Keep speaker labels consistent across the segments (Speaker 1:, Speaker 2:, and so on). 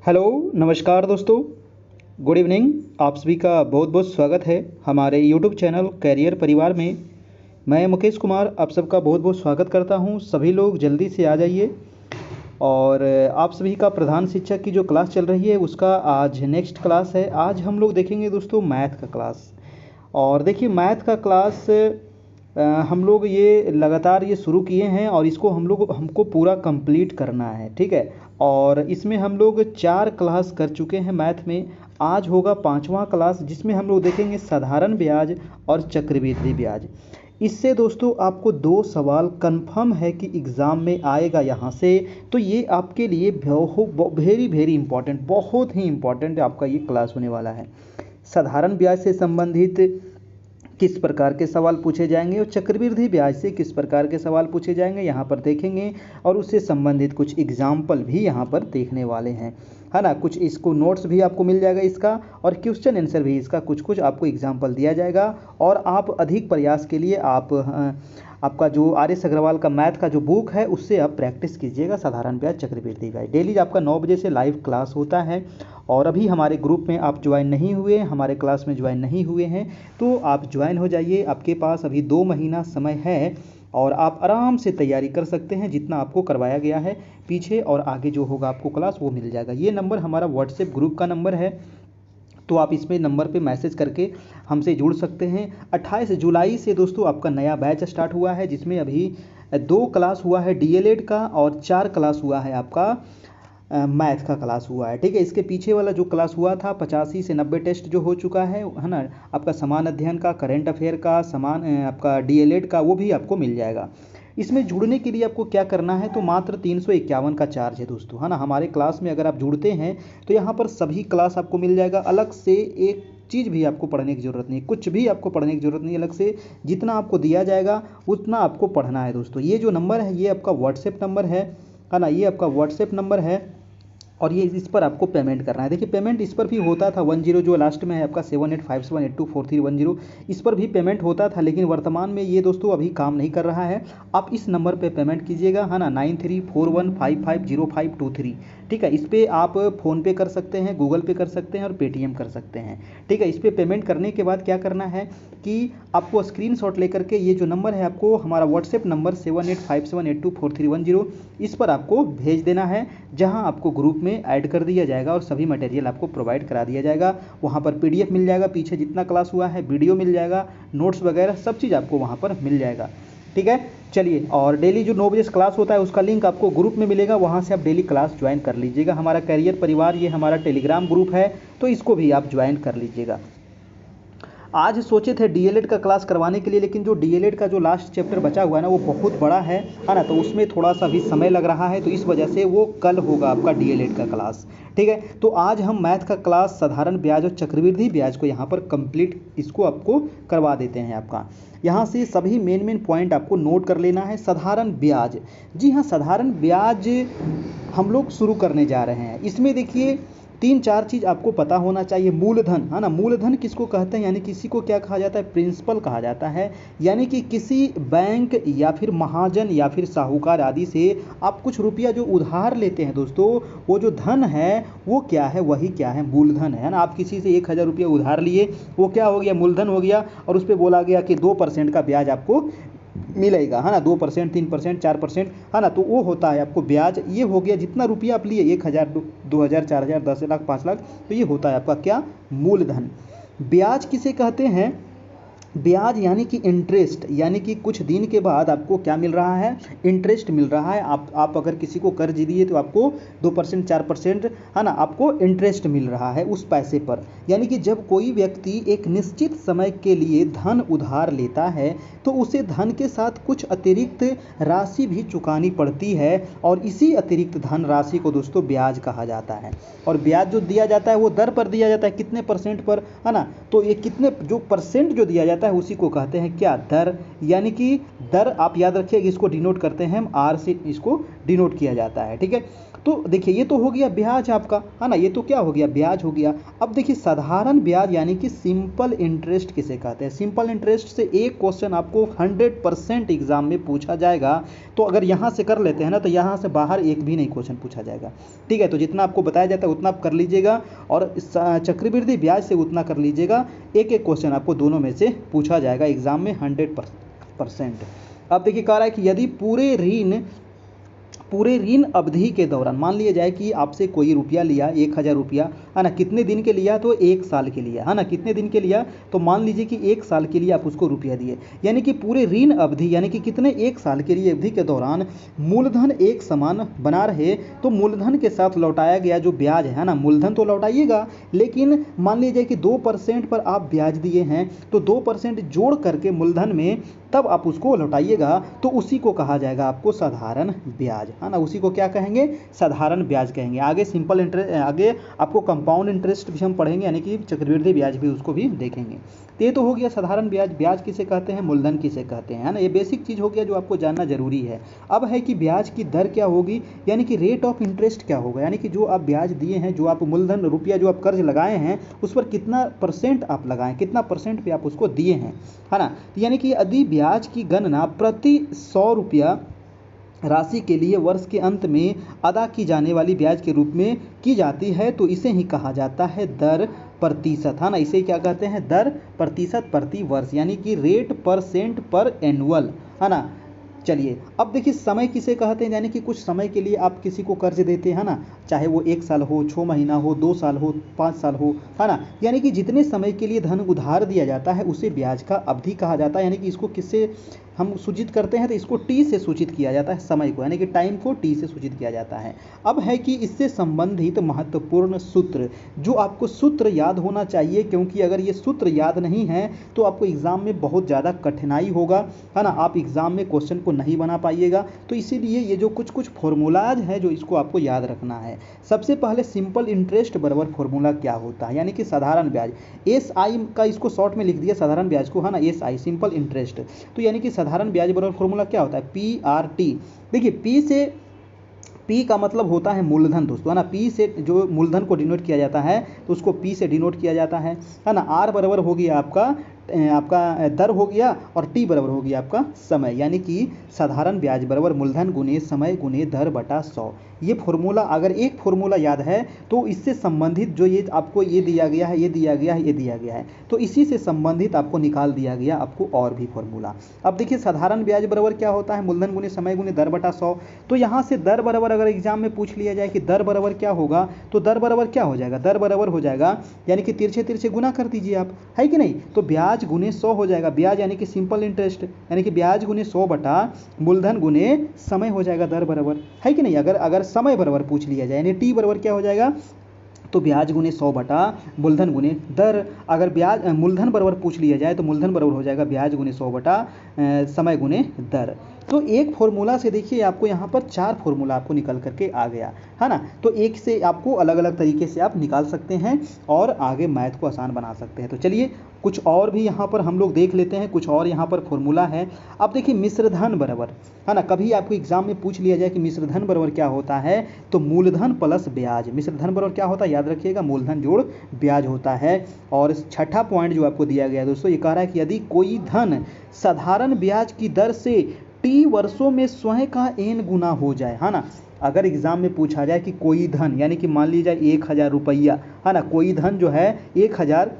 Speaker 1: Hello, नमस्कार दोस्तों। Good evening. आप सभी का बहुत बहुत स्वागत है हमारे यूट्यूब चैनल कैरियर परिवार में। मैं मुकेश कुमार आप सबका बहुत बहुत स्वागत करता हूं। सभी लोग जल्दी से आ जाइए। और आप सभी का प्रधान शिक्षक की जो क्लास चल रही है उसका आज नेक्स्ट क्लास है। आज हम लोग देखेंगे दोस्तों मैथ का क्लास। और देखिए मैथ का क्लास हम लोग ये लगातार ये शुरू किए हैं और इसको हमको पूरा कंप्लीट करना है, ठीक है। और इसमें हम लोग 4 क्लास कर चुके हैं मैथ में। आज होगा 5वां क्लास जिसमें हम लोग देखेंगे साधारण ब्याज और चक्रवृद्धि ब्याज। इससे दोस्तों आपको 2 सवाल कंफर्म है कि एग्ज़ाम में आएगा यहाँ से। तो ये आपके लिए वेरी वेरी इंपॉर्टेंट, बहुत ही इंपॉर्टेंट आपका ये क्लास होने वाला है। साधारण ब्याज से संबंधित किस प्रकार के सवाल पूछे जाएंगे और चक्रवृद्धि ब्याज से किस प्रकार के सवाल पूछे जाएंगे यहाँ पर देखेंगे। और उससे संबंधित कुछ एग्जाम्पल भी यहाँ पर देखने वाले हैं, है ना। कुछ इसको नोट्स भी आपको मिल जाएगा इसका, और क्वेश्चन आंसर भी इसका कुछ कुछ आपको एग्जाम्पल दिया जाएगा। और आप अधिक प्रयास के लिए आपका जो आर एस अग्रवाल का मैथ का जो बुक है उससे आप प्रैक्टिस कीजिएगा। साधारण ब्याज, चक्रवृद्धि ब्याज डेली आपका 9 बजे से लाइव क्लास होता है। और अभी हमारे ग्रुप में आप ज्वाइन नहीं हुए, हमारे क्लास में ज्वाइन नहीं हुए हैं, तो आप ज्वाइन हो जाइए। आपके पास अभी 2 महीना समय है और आप आराम से तैयारी कर सकते हैं। जितना आपको करवाया गया है पीछे और आगे जो होगा आपको क्लास वो मिल जाएगा। ये नंबर हमारा व्हाट्सएप ग्रुप का नंबर है, तो आप इसमें नंबर पे मैसेज करके हमसे जुड़ सकते हैं। 28 जुलाई से दोस्तों आपका नया बैच स्टार्ट हुआ है जिसमें अभी 2 क्लास हुआ है डीएलएड का और 4 क्लास हुआ है आपका मैथ का क्लास हुआ है, ठीक है। इसके पीछे वाला जो क्लास हुआ था 85 से 90 टेस्ट जो हो चुका है ना, आपका समान अध्ययन का, करेंट अफेयर का, समान आपका डीएलएड का, वो भी आपको मिल जाएगा। इसमें जुड़ने के लिए आपको क्या करना है, तो मात्र 351 का चार्ज है दोस्तों, है ना। हमारे क्लास में अगर आप जुड़ते हैं तो यहाँ पर सभी क्लास आपको मिल जाएगा। अलग से एक चीज़ भी आपको पढ़ने की ज़रूरत नहीं, कुछ भी आपको पढ़ने की ज़रूरत नहीं अलग से। जितना आपको दिया जाएगा उतना आपको पढ़ना है दोस्तों। ये जो नंबर है ये आपका व्हाट्सएप नंबर है ना, ये आपका व्हाट्सएप नंबर है। और ये इस पर आपको पेमेंट करना है। देखिए पेमेंट इस पर भी होता था 10 जो लास्ट में है आपका 7857824310, इस पर भी पेमेंट होता था। लेकिन वर्तमान में ये दोस्तों अभी काम नहीं कर रहा है। आप इस नंबर पे पेमेंट कीजिएगा, है ना, 9341550523, ठीक है। इस पर आप फ़ोन पे कर सकते हैं, गूगल पे कर सकते हैं और पेटीएम कर सकते हैं, ठीक है। इस पर पेमेंट करने के बाद क्या करना है कि आपको स्क्रीनशॉट लेकर के ये जो नंबर है आपको हमारा व्हाट्सएप नंबर 7857824310, इस पर आपको भेज देना है, जहां आपको ग्रुप में ऐड कर दिया जाएगा और सभी मटेरियल आपको प्रोवाइड करा दिया जाएगा। वहां पर पीडीएफ मिल जाएगा, पीछे जितना क्लास हुआ है वीडियो मिल जाएगा, नोट्स वगैरह सब चीज़ आपको वहां पर मिल जाएगा, ठीक है। चलिए, और डेली जो 9 बजे से क्लास होता है उसका लिंक आपको ग्रुप में मिलेगा, वहाँ से आप डेली क्लास ज्वाइन कर लीजिएगा। हमारा कैरियर परिवार ये हमारा टेलीग्राम ग्रुप है, तो इसको भी आप ज्वाइन कर लीजिएगा। आज सोचे थे डीएलएड का क्लास करवाने के लिए, लेकिन जो डीएलएड का जो लास्ट चैप्टर बचा हुआ है ना वो बहुत बड़ा है ना, तो उसमें थोड़ा सा भी समय लग रहा है, तो इस वजह से वो कल होगा आपका डीएलएड का क्लास, ठीक है। तो आज हम मैथ का क्लास साधारण ब्याज और चक्रवृद्धि ब्याज को यहाँ पर कंप्लीट इसको आपको करवा देते हैं। आपका यहाँ से सभी मेन पॉइंट आपको नोट कर लेना है। साधारण ब्याज, जी हाँ, साधारण ब्याज हम लोग शुरू करने जा रहे हैं। इसमें देखिए 3-4 चीज़ आपको पता होना चाहिए। मूलधन, है ना, मूलधन किसको कहते हैं, यानी किसी को क्या कहा जाता है, प्रिंसिपल कहा जाता है। यानी कि किसी बैंक या फिर महाजन या फिर साहूकार आदि से आप कुछ रुपया जो उधार लेते हैं दोस्तों, वो जो धन है वो क्या है, वही क्या है, मूलधन है ना। आप किसी से 1000 रुपया उधार लिए, वो क्या हो गया, मूलधन हो गया, और उस पर बोला गया कि 2% का ब्याज आपको मिलेगा, है ना, 2%, 3%, 4%, है ना। तो वो होता है आपको ब्याज। ये हो गया जितना रुपया आप लिए, 1000, 2000, 4000, 10 लाख, 5 लाख, तो ये होता है आपका क्या, मूलधन। ब्याज किसे कहते हैं, ब्याज यानी कि इंटरेस्ट, यानी कि कुछ दिन के बाद आपको क्या मिल रहा है, इंटरेस्ट मिल रहा है। आप अगर किसी को कर्ज दिए तो आपको 2%, 4%, है ना, आपको इंटरेस्ट मिल रहा है उस पैसे पर। यानी कि जब कोई व्यक्ति एक निश्चित समय के लिए धन उधार लेता है तो उसे धन के साथ कुछ अतिरिक्त राशि भी चुकानी पड़ती है, और इसी अतिरिक्त धन राशि को दोस्तों ब्याज कहा जाता है। और ब्याज जो दिया जाता है वो दर पर दिया जाता है, कितने परसेंट पर, है ना। तो ये कितने जो परसेंट जो दिया जाता जाता है उसी को कहते हैं क्या, दर। यानी कि दर आप याद रखिएगा, इसको डिनोट करते हैं हम आर से, इसको डिनोट किया जाता है। ठीक है, तो देखिए ये तो हो गया ब्याज आपका, है ना, ये तो क्या हो गया, ब्याज हो गया। अब देखिए साधारण ब्याज यानी कि सिंपल इंटरेस्ट किसे कहते हैं। सिंपल इंटरेस्ट से एक क्वेश्चन आपको 100% एग्जाम में पूछा जाएगा। तो अगर यहाँ से कर लेते हैं ना, तो यहाँ से बाहर एक भी नहीं क्वेश्चन पूछा जाएगा। ठीक है, तो जितना आपको बताया जाता है उतना आप कर लीजिएगा, और चक्रवृद्धि ब्याज से उतना कर लीजिएगा। एक एक क्वेश्चन आपको दोनों में से पूछा जाएगा एग्जाम में 100%। अब देखिए कह रहा है कि यदि पूरे ऋण अवधि के दौरान, मान लिया जाए कि आपसे कोई रुपया लिया, 1000 रुपया, है ना, कितने दिन के लिया, तो 1 साल के लिया, है ना, कितने दिन के लिया, तो मान लीजिए कि 1 साल के लिए आप उसको रुपया दिए। यानी कि पूरे ऋण अवधि यानी कि कितने, 1 साल के लिए अवधि के दौरान मूलधन एक समान बना रहे, तो मूलधन के साथ लौटाया गया जो ब्याज है ना, मूलधन तो लौटाइएगा, लेकिन मान लीजिए कि 2% पर आप ब्याज दिए हैं, तो 2% जोड़ करके मूलधन में तब आप उसको लौटाइएगा, तो उसी को कहा जाएगा आपको साधारण ब्याज, है ना, उसी को क्या कहेंगे, साधारण ब्याज कहेंगे। आगे सिंपल इंटरेस्ट, आगे आपको कंपाउंड इंटरेस्ट भी हम पढ़ेंगे, यानी कि चक्रवृद्धि ब्याज भी, उसको भी देखेंगे। तो ये तो हो गया साधारण ब्याज। ब्याज किसे कहते हैं, मूलधन किसे कहते हैं, है ना, ये बेसिक चीज़ हो गया जो आपको जानना जरूरी है। अब है कि ब्याज की दर क्या होगी, यानी कि रेट ऑफ इंटरेस्ट क्या होगा, यानी कि जो आप ब्याज दिए हैं, जो आप मूलधन रुपया जो आप कर्ज लगाए हैं, उस पर कितना % आप लगाएं, कितना % पे आप उसको दिए हैं, है ना। यानी कि यदि ब्याज की गणना प्रति 100 रुपया राशि के लिए वर्ष के अंत में अदा की जाने वाली ब्याज के रूप में की जाती है, तो इसे ही कहा जाता है दर प्रतिशत, है ना, इसे क्या कहते हैं, दर प्रतिशत प्रति वर्ष, यानी कि रेट % पर एनुअल, है ना। चलिए अब देखिए समय किसे कहते हैं, यानी कि कुछ समय के लिए आप किसी को कर्ज देते हैं ना, चाहे वो 1 साल हो, 6 महीना हो, 2 साल हो, 5 साल हो, है ना, यानी कि जितने समय के लिए धन उधार दिया जाता है उसे ब्याज का अवधि कहा जाता है। यानी कि इसको किससे हम सूचित करते हैं, तो इसको टी से सूचित किया जाता है, समय को, यानी कि टाइम को टी से सूचित किया जाता है। अब है कि इससे संबंधित महत्वपूर्ण सूत्र, जो आपको सूत्र याद होना चाहिए, क्योंकि अगर ये सूत्र याद नहीं है तो आपको एग्जाम में बहुत ज़्यादा कठिनाई होगा, है ना, आप एग्जाम में क्वेश्चन को नहीं बना पाइएगा। तो इसीलिए ये जो कुछ फॉर्मूलाज है जो इसको आपको याद रखना है। सबसे पहले सिंपल इंटरेस्ट बराबर फॉर्मूला क्या होता है, यानी कि साधारण ब्याज, SI का इसको शॉर्ट में लिख दिया साधारण ब्याज को, है ना, SI सिंपल इंटरेस्ट। तो यानी कि साधारण ब्याज बराबर फॉर्मूला क्या होता है, PRT। देखिए P का मतलब होता है मूलधन दोस्तों, है ना, P से जो मूलधन को डिनोट किया जाता है तो उसको P से डिनोट किया जाता है ना। R बराबर हो गया आपका दर हो गया, और T बराबर हो गया आपका समय, यानी कि साधारण ब्याज बराबर मूलधन गुने समय गुने दर बटा 100। ये फॉर्मूला, अगर एक फॉर्मूला याद है तो इससे संबंधित जो ये आपको ये दिया गया है, ये दिया गया है, ये दिया गया है, तो इसी से संबंधित आपको निकाल दिया गया आपको और भी फॉर्मूला। अब देखिए साधारण ब्याज बराबर क्या होता है, मूलधन गुने समय गुने दर बटा 100। तो यहाँ से दर बराबर अगर एग्जाम में पूछ लिया जाए कि दर बराबर क्या होगा, तो दर बराबर क्या हो जाएगा, दर बराबर हो जाएगा, यानी कि तिरछे तिरछे गुना कर दीजिए आप, है कि नहीं, तो ब्याज गुने 100 हो जाएगा। ब्याज यानी कि सिंपल इंटरेस्ट, यानी कि ब्याज गुने 100 बटा मूलधन गुने समय हो जाएगा दर बराबर, है कि नहीं। अगर समय बराबर पूछ लिया जाए, यानी टी बराबर क्या हो जाएगा, तो ब्याज गुने 100 बटा मूलधन गुने दर। अगर ब्याज मूलधन बराबर पूछ लिया जाए तो मूलधन बराबर हो जाएगा ब्याज गुने 100 बटा समय गुने दर। तो एक फॉर्मूला से देखिए आपको यहाँ पर 4 फॉर्मूला आपको निकल करके आ गया, है ना। तो एक से आपको अलग अलग तरीके से आप निकाल सकते हैं और आगे मैथ को आसान बना सकते हैं। तो चलिए कुछ और भी यहाँ पर हम लोग देख लेते हैं, कुछ और यहाँ पर फॉर्मूला है। अब देखिए मिश्रधन बराबर, है ना, कभी आपको एग्जाम में पूछ लिया जाए कि मिश्रधन बराबर क्या होता है, तो मूलधन प्लस ब्याज। मिश्रधन बराबर क्या होता है, याद रखिएगा, मूलधन जोड़ ब्याज होता है। और छठा पॉइंट जो आपको दिया गया है दोस्तों, ये कह रहा है कि यदि कोई धन साधारण ब्याज की दर से टी वर्षों में स्वयं का n गुना हो जाए, है ना। अगर एग्जाम में पूछा जाए कि कोई धन, यानी कि मान लीजिए 1000 रुपया, है ना, कोई धन जो है 1000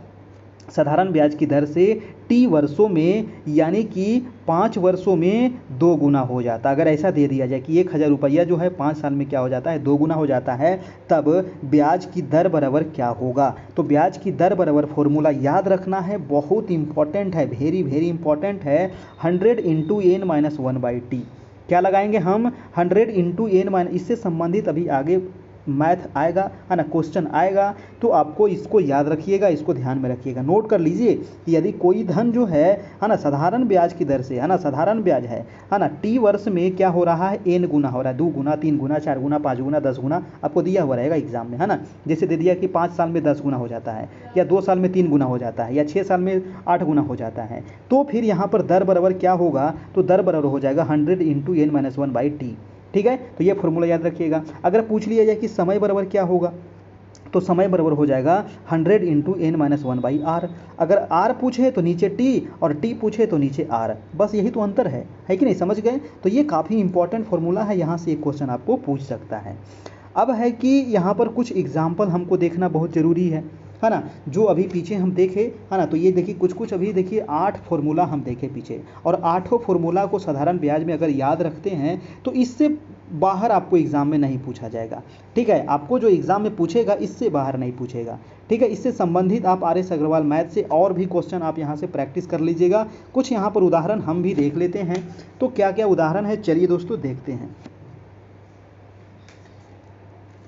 Speaker 1: साधारण ब्याज की दर से टी वर्षों में, यानी कि 5 वर्षों में 2 गुना हो जाता, अगर ऐसा दे दिया जाए कि 1000 रुपया जो है 5 साल में क्या हो जाता है, 2 गुना हो जाता है, तब ब्याज की दर बराबर क्या होगा। तो ब्याज की दर बराबर फॉर्मूला याद रखना है, बहुत इंपॉर्टेंट है, वेरी वेरी इंपॉर्टेंट है, 100 इंटू n-1/t। क्या लगाएंगे हम, 100 इंटू n-, इससे संबंधित अभी आगे मैथ आएगा, है ना, क्वेश्चन आएगा, तो आपको इसको याद रखिएगा, इसको ध्यान में रखिएगा, नोट कर लीजिए कि यदि कोई धन जो है ना, साधारण ब्याज की दर से, है ना, साधारण ब्याज है ना, टी वर्ष में क्या हो रहा है, एन गुना हो रहा है, 2 गुना, 3 गुना, 4 गुना, 5 गुना, 10 गुना आपको दिया हुआ रहेगा एग्जाम में, है ना। जैसे दे दिया कि 5 साल में 10 गुना हो जाता है, या 2 साल में 3 गुना हो जाता है, या 6 साल में 8 गुना हो जाता है, तो फिर यहाँ पर दर बराबर क्या होगा, तो दर बराबर हो जाएगा 100 into n minus 1 by t. ठीक है, तो ये फॉर्मूला याद रखिएगा। अगर पूछ लिया जाए कि समय बराबर क्या होगा, तो समय बराबर हो जाएगा 100 into n minus 1 by r. अगर आर पूछे तो नीचे टी, और टी पूछे तो नीचे आर, बस यही तो अंतर है कि नहीं, समझ गए। तो ये काफ़ी इंपॉर्टेंट फॉर्मूला है, यहाँ से एक क्वेश्चन आपको पूछ सकता है। अब है कि यहाँ पर कुछ एग्जाम्पल हमको देखना बहुत ज़रूरी है ना, जो अभी पीछे हम देखे, है ना, तो ये देखिए कुछ अभी देखिए 8 फार्मूला हम देखे पीछे, और 8 फार्मूला को साधारण ब्याज में अगर याद रखते हैं तो इससे बाहर आपको एग्ज़ाम में नहीं पूछा जाएगा। ठीक है, आपको जो एग्ज़ाम में पूछेगा इससे बाहर नहीं पूछेगा। ठीक है, इससे संबंधित आप RS अग्रवाल मैथ से और भी क्वेश्चन आप यहाँ से प्रैक्टिस कर लीजिएगा। कुछ यहाँ पर उदाहरण हम भी देख लेते हैं, तो क्या क्या उदाहरण है चलिए दोस्तों देखते हैं।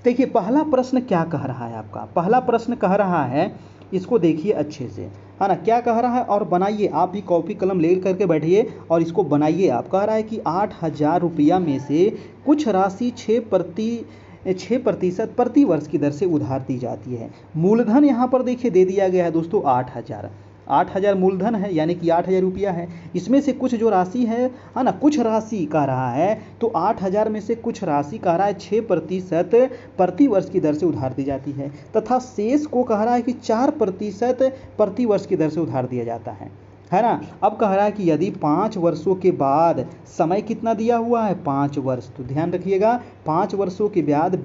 Speaker 1: देखिए पहला प्रश्न क्या कह रहा है आपका, पहला प्रश्न कह रहा है, इसको देखिए अच्छे से, है ना, क्या कह रहा है, और बनाइए, आप भी कॉपी कलम ले करके बैठिए और इसको बनाइए। आप कह रहा है कि 8,000 रुपया में से कुछ राशि 6% प्रति वर्ष की दर से उधार दी जाती है। मूलधन यहाँ पर देखिए दे दिया गया है दोस्तों 8,000 मूलधन है, यानी कि 8,000 रुपया है। इसमें से कुछ जो राशि है ना, कुछ राशि कह रहा है, तो 8,000 में से कुछ राशि कह रहा है 6% प्रति वर्ष की दर से उधार दी जाती है, तथा शेष को कह रहा है कि 4% प्रति वर्ष की दर से उधार दिया जाता है ना। अब कह रहा है कि यदि 5 वर्षों के बाद, समय कितना दिया हुआ है, 5 वर्ष, तो ध्यान रखिएगा 5 वर्षों के बाद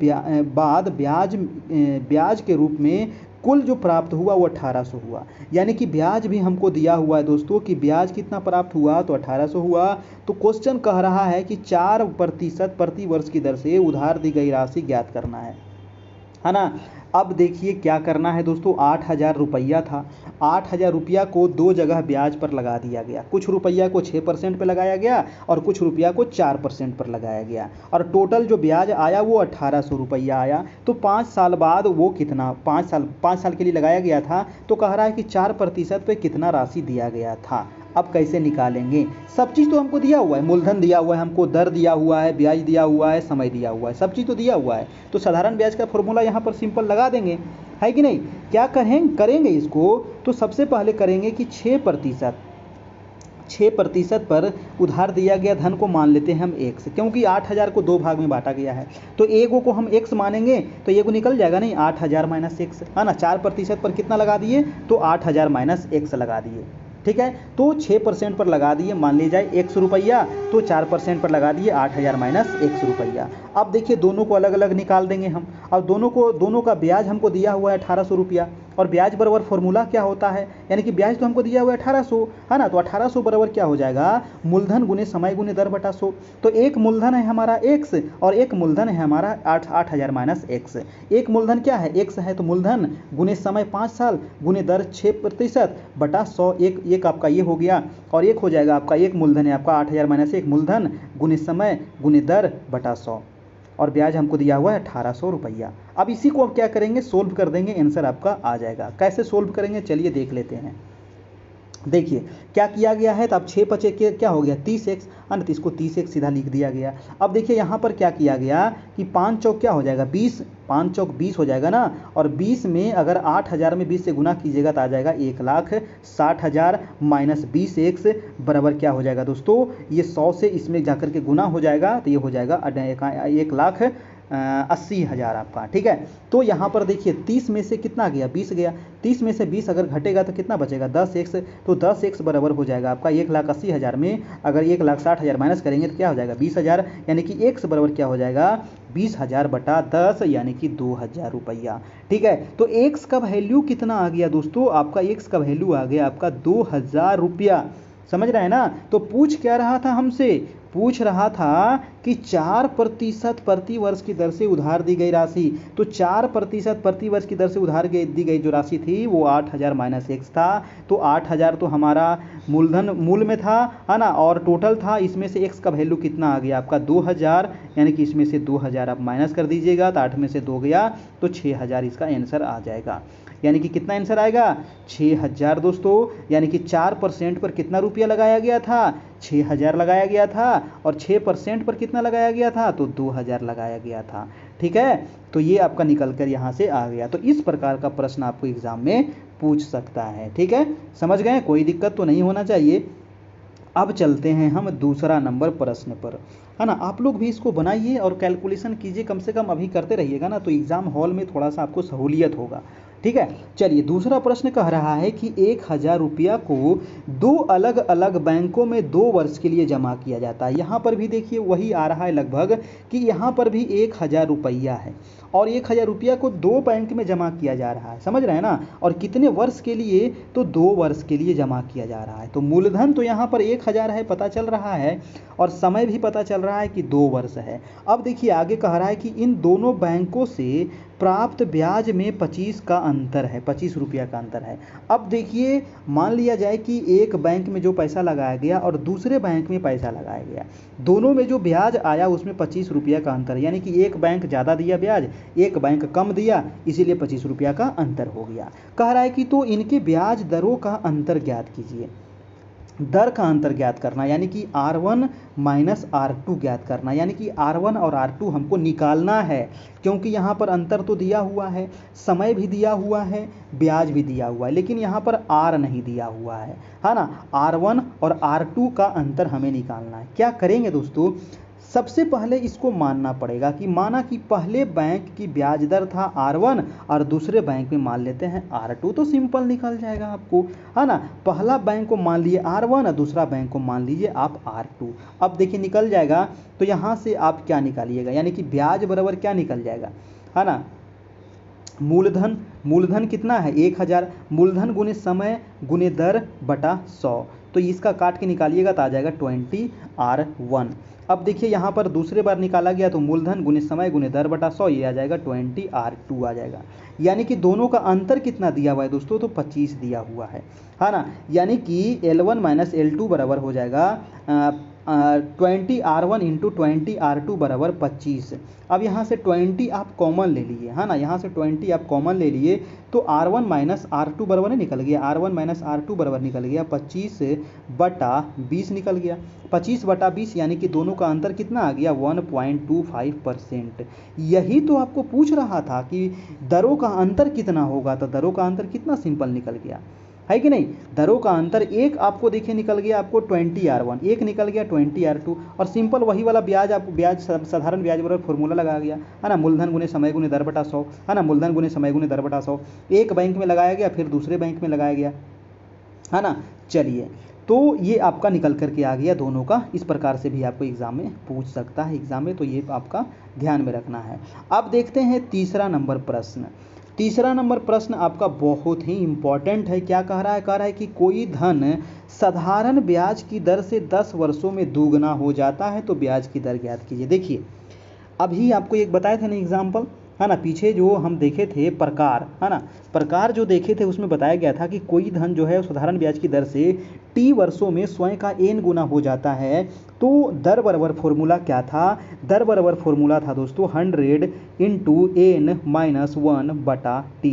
Speaker 1: ब्याज के रूप में कुल जो प्राप्त हुआ वो 1800 हुआ। यानी कि ब्याज भी हमको दिया हुआ है दोस्तों कि ब्याज कितना प्राप्त हुआ, तो 1800 हुआ। तो क्वेश्चन कह रहा है कि 4% प्रति वर्ष की दर से उधार दी गई राशि ज्ञात करना है ना। अब देखिए क्या करना है दोस्तों, 8,000 रुपया था, 8,000 रुपया को 2 जगह ब्याज पर लगा दिया गया। कुछ रुपया को 6% पर लगाया गया और कुछ रुपया को 4% पर लगाया गया, और टोटल जो ब्याज आया वो 1,800 रुपया आया। तो 5 साल बाद वो कितना, 5 साल के लिए लगाया गया था, तो कह रहा है कि 4% पे कितना राशि दिया गया था। अब कैसे निकालेंगे, सब चीज़ तो हमको दिया हुआ है, मूलधन दिया हुआ है हमको, दर दिया हुआ है, ब्याज दिया हुआ है, समय दिया हुआ है, सब चीज़ तो दिया हुआ है। तो साधारण ब्याज का फॉर्मूला यहाँ पर सिंपल लगा देंगे, है कि नहीं। क्या करेंगे इसको, तो सबसे पहले करेंगे कि 6% पर उधार दिया गया धन को मान लेते हैं हम x, क्योंकि 8,000 को 2 भाग में बांटा गया है, तो एगो को हम x मानेंगे तो एगो निकल जाएगा नहीं, 8,000 माइनस x, है ना। 4% पर कितना लगा दिए, तो 8,000 माइनस x लगा दिए। ठीक है, तो 6% पर लगा दिए, मान लीजिए 100 रुपया, तो 4% पर लगा दिए 8,000 माइनस 100 रुपया। अब देखिए दोनों को अलग अलग निकाल देंगे हम। अब दोनों का ब्याज हमको दिया हुआ है 1,800 रुपया, और ब्याज बराबर फॉर्मूला क्या होता है, यानी कि ब्याज तो हमको दिया हुआ है 1,800, है ना। तो 1,800 बराबर क्या हो जाएगा, मूलधन गुने समय गुने दर बटा 100। तो एक मूलधन है हमारा x और एक मूलधन है हमारा 8,000 माइनस x। एक मूलधन क्या है, x है, तो मूलधन गुने समय 5 साल गुने दर 6% बटा 100, एक आपका ये हो गया, और एक हो जाएगा आपका, एक मूलधन है आपका 8,000 माइनस 1 मूलधन गुने समय गुने दर बटा 100, और ब्याज हमको दिया हुआ है 1,800 रुपया। अब इसी को अब क्या करेंगे, सोल्व कर देंगे, आंसर आपका आ जाएगा। कैसे सोल्व करेंगे चलिए देख लेते हैं। देखिए क्या किया गया है, तो अब 6 पचे के क्या हो गया 30x, तो इसको 30x सीधा लिख दिया गया। अब देखिए यहाँ पर क्या किया गया कि 5 चौक क्या हो जाएगा 20, 5 चौक 20 हो जाएगा ना, और 20 में अगर 8,000 में 20 से गुना कीजिएगा तो आ जाएगा 1,60,000 माइनस 20x बराबर क्या हो जाएगा दोस्तों, ये 100 से इसमें जाकर के गुना हो जाएगा, तो ये हो जाएगा 1,80,000 आपका। ठीक है, तो यहाँ पर देखिए 30 में से कितना गया 20 गया, 30 में से 20 अगर घटेगा तो कितना बचेगा 10x, तो 10x बराबर हो जाएगा आपका 1,80,000 में अगर 1,60,000 माइनस करेंगे तो क्या हो जाएगा 20,000, यानी कि x बराबर क्या हो जाएगा 20,000 बटा 10, यानी कि 2,000 रुपया। ठीक है, तो x का वैल्यू कितना आ गया दोस्तों, आपका x का वैल्यू आ गया आपका 2,000 रुपया। समझ रहे हैं ना। तो पूछ क्या रहा था हमसे, पूछ रहा था कि 4% प्रति वर्ष की दर से उधार दी गई राशि, तो 4% प्रति वर्ष की दर से उधार दी गई जो राशि थी वो 8,000 माइनस एक्स था। तो 8,000 तो हमारा मूलधन मूल में था, है ना, और टोटल था, इसमें से एक्स का वैल्यू कितना आ गया आपका 2,000, यानी कि इसमें से 2,000 आप माइनस कर दीजिएगा, तो 8 में से 2 गया तो 6,000 इसका आंसर आ जाएगा। यानी कि कितना आंसर आएगा 6,000 दोस्तों। यानी कि 4% पर कितना रुपया लगाया गया था 6,000 लगाया गया था, और 6% पर कितना लगाया गया था तो 2,000 लगाया गया था। ठीक है, तो ये आपका निकल कर यहाँ से आ गया। तो इस प्रकार का प्रश्न आपको एग्जाम में पूछ सकता है। ठीक है, समझ गए, कोई दिक्कत तो नहीं होना चाहिए। अब चलते हैं हम दूसरा नंबर प्रश्न पर, है ना। आप लोग भी इसको बनाइए और कैलकुलेशन कीजिए, कम से कम अभी करते रहिएगा ना, तो एग्ज़ाम हॉल में थोड़ा सा आपको सहूलियत होगा। ठीक है, चलिए दूसरा प्रश्न कह रहा है कि 1,000 रुपया को 2 अलग अलग बैंकों में 2 वर्ष के लिए जमा किया जाता है। यहाँ पर भी देखिए वही आ रहा है लगभग, कि यहाँ पर भी 1,000 रुपया है और 1,000 रुपया को 2 बैंक में जमा किया जा रहा है, समझ रहे हैं ना, और कितने वर्ष के लिए तो 2 वर्ष के लिए जमा किया जा रहा है। तो मूलधन तो यहाँ पर 1,000 है, पता चल रहा है, और समय भी पता चल रहा है कि 2 वर्ष है। अब देखिए आगे कह रहा है कि इन दोनों बैंकों से प्राप्त ब्याज में 25 का अंतर है, 25 रुपया का अंतर है। अब देखिए मान लिया जाए कि एक बैंक में जो पैसा लगाया गया और दूसरे बैंक में पैसा लगाया गया, दोनों में जो ब्याज आया उसमें 25 रुपया का अंतर, यानी कि एक बैंक ज़्यादा दिया ब्याज, एक बैंक कम दिया, इसीलिए 25 रुपया का अंतर हो गया। कह रहा है कि तो इनके ब्याज दरों का अंतर ज्ञात कीजिए। दर का अंतर ज्ञात करना, यानी कि R1 माइनस R2 ज्ञात करना, यानी कि R1 और R2 हमको निकालना है, क्योंकि यहाँ पर अंतर तो दिया हुआ है, समय भी दिया हुआ है, ब्याज भी दिया हुआ है, लेकिन यहाँ पर R नहीं दिया हुआ है ना। R1 और R2 का अंतर हमें निकालना है। क्या करेंगे दोस्तों, सबसे पहले इसको मानना पड़ेगा कि माना कि पहले बैंक की ब्याज दर था R1 और दूसरे बैंक में मान लेते हैं R2, तो सिंपल निकल जाएगा आपको, है ना। पहला बैंक को मान लिए R1 और दूसरा बैंक को मान लीजिए आप R2। अब देखिए निकल जाएगा, तो यहाँ से आप क्या निकालिएगा, यानी कि ब्याज बराबर क्या निकल जाएगा, है ना, मूलधन कितना है 1,000, मूलधन गुने समय गुने दर बटा 100, तो इसका काट के निकालिएगा तो आ जाएगा 20R1। अब देखिए यहाँ पर दूसरे बार निकाला गया तो मूलधन गुने समय गुने दर बटा 100, ये आ जाएगा 20R2 आ जाएगा। यानी कि दोनों का अंतर कितना दिया हुआ है दोस्तों, तो 25 दिया हुआ है ना। यानी कि L1 माइनस L2 बराबर हो जाएगा 20R1 इंटू 20R2 बराबर 25। अब यहाँ से 20 आप कॉमन ले लिए, है ना, यहाँ से 20 आप कॉमन ले लिए तो R1 माइनस R2 बराबर निकल गया, R1 माइनस R2 बराबर निकल गया 25 बटा 20 निकल गया, 25 बटा 20, यानी कि दोनों का अंतर कितना आ गया 1.25%। यही तो आपको पूछ रहा था कि दरों का अंतर कितना होगा, तो दरों का अंतर कितना सिंपल निकल गया, है कि नहीं। दरों का अंतर एक आपको देखिए निकल गया आपको 20R1, एक निकल गया 20R2, और सिंपल वही वाला ब्याज आपको ब्याज साधारण ब्याज बराबर फॉर्मूला लगा गया, है ना, मूलधन गुने समय गुने दर बटा 100, है ना, मूलधन गुने समय गुने दर बटा 100, एक बैंक में लगाया गया फिर दूसरे बैंक में लगाया गया, है ना। चलिए तो ये आपका निकल करके आ गया दोनों का। इस प्रकार से भी आपको एग्जाम में पूछ सकता है एग्जाम में, तो ये आपका ध्यान में रखना है। अब देखते हैं तीसरा नंबर प्रश्न। तीसरा नंबर प्रश्न आपका बहुत ही इंपॉर्टेंट है। क्या कह रहा है कि कोई धन साधारण ब्याज की दर से 10 वर्षों में दोगुना हो जाता है, तो ब्याज की दर ज्ञात कीजिए। देखिए अभी आपको एक बताए थे ना एग्जाम्पल, है ना, पीछे जो हम देखे थे प्रकार, है ना, प्रकार जो देखे थे उसमें बताया गया था कि कोई धन जो है साधारण ब्याज की दर से T वर्षों में स्वयं का n गुना हो जाता है, तो दर बराबर फॉर्मूला क्या था, दर बराबर फॉर्मूला था दोस्तों 100 इंटू n माइनस 1 बटा T,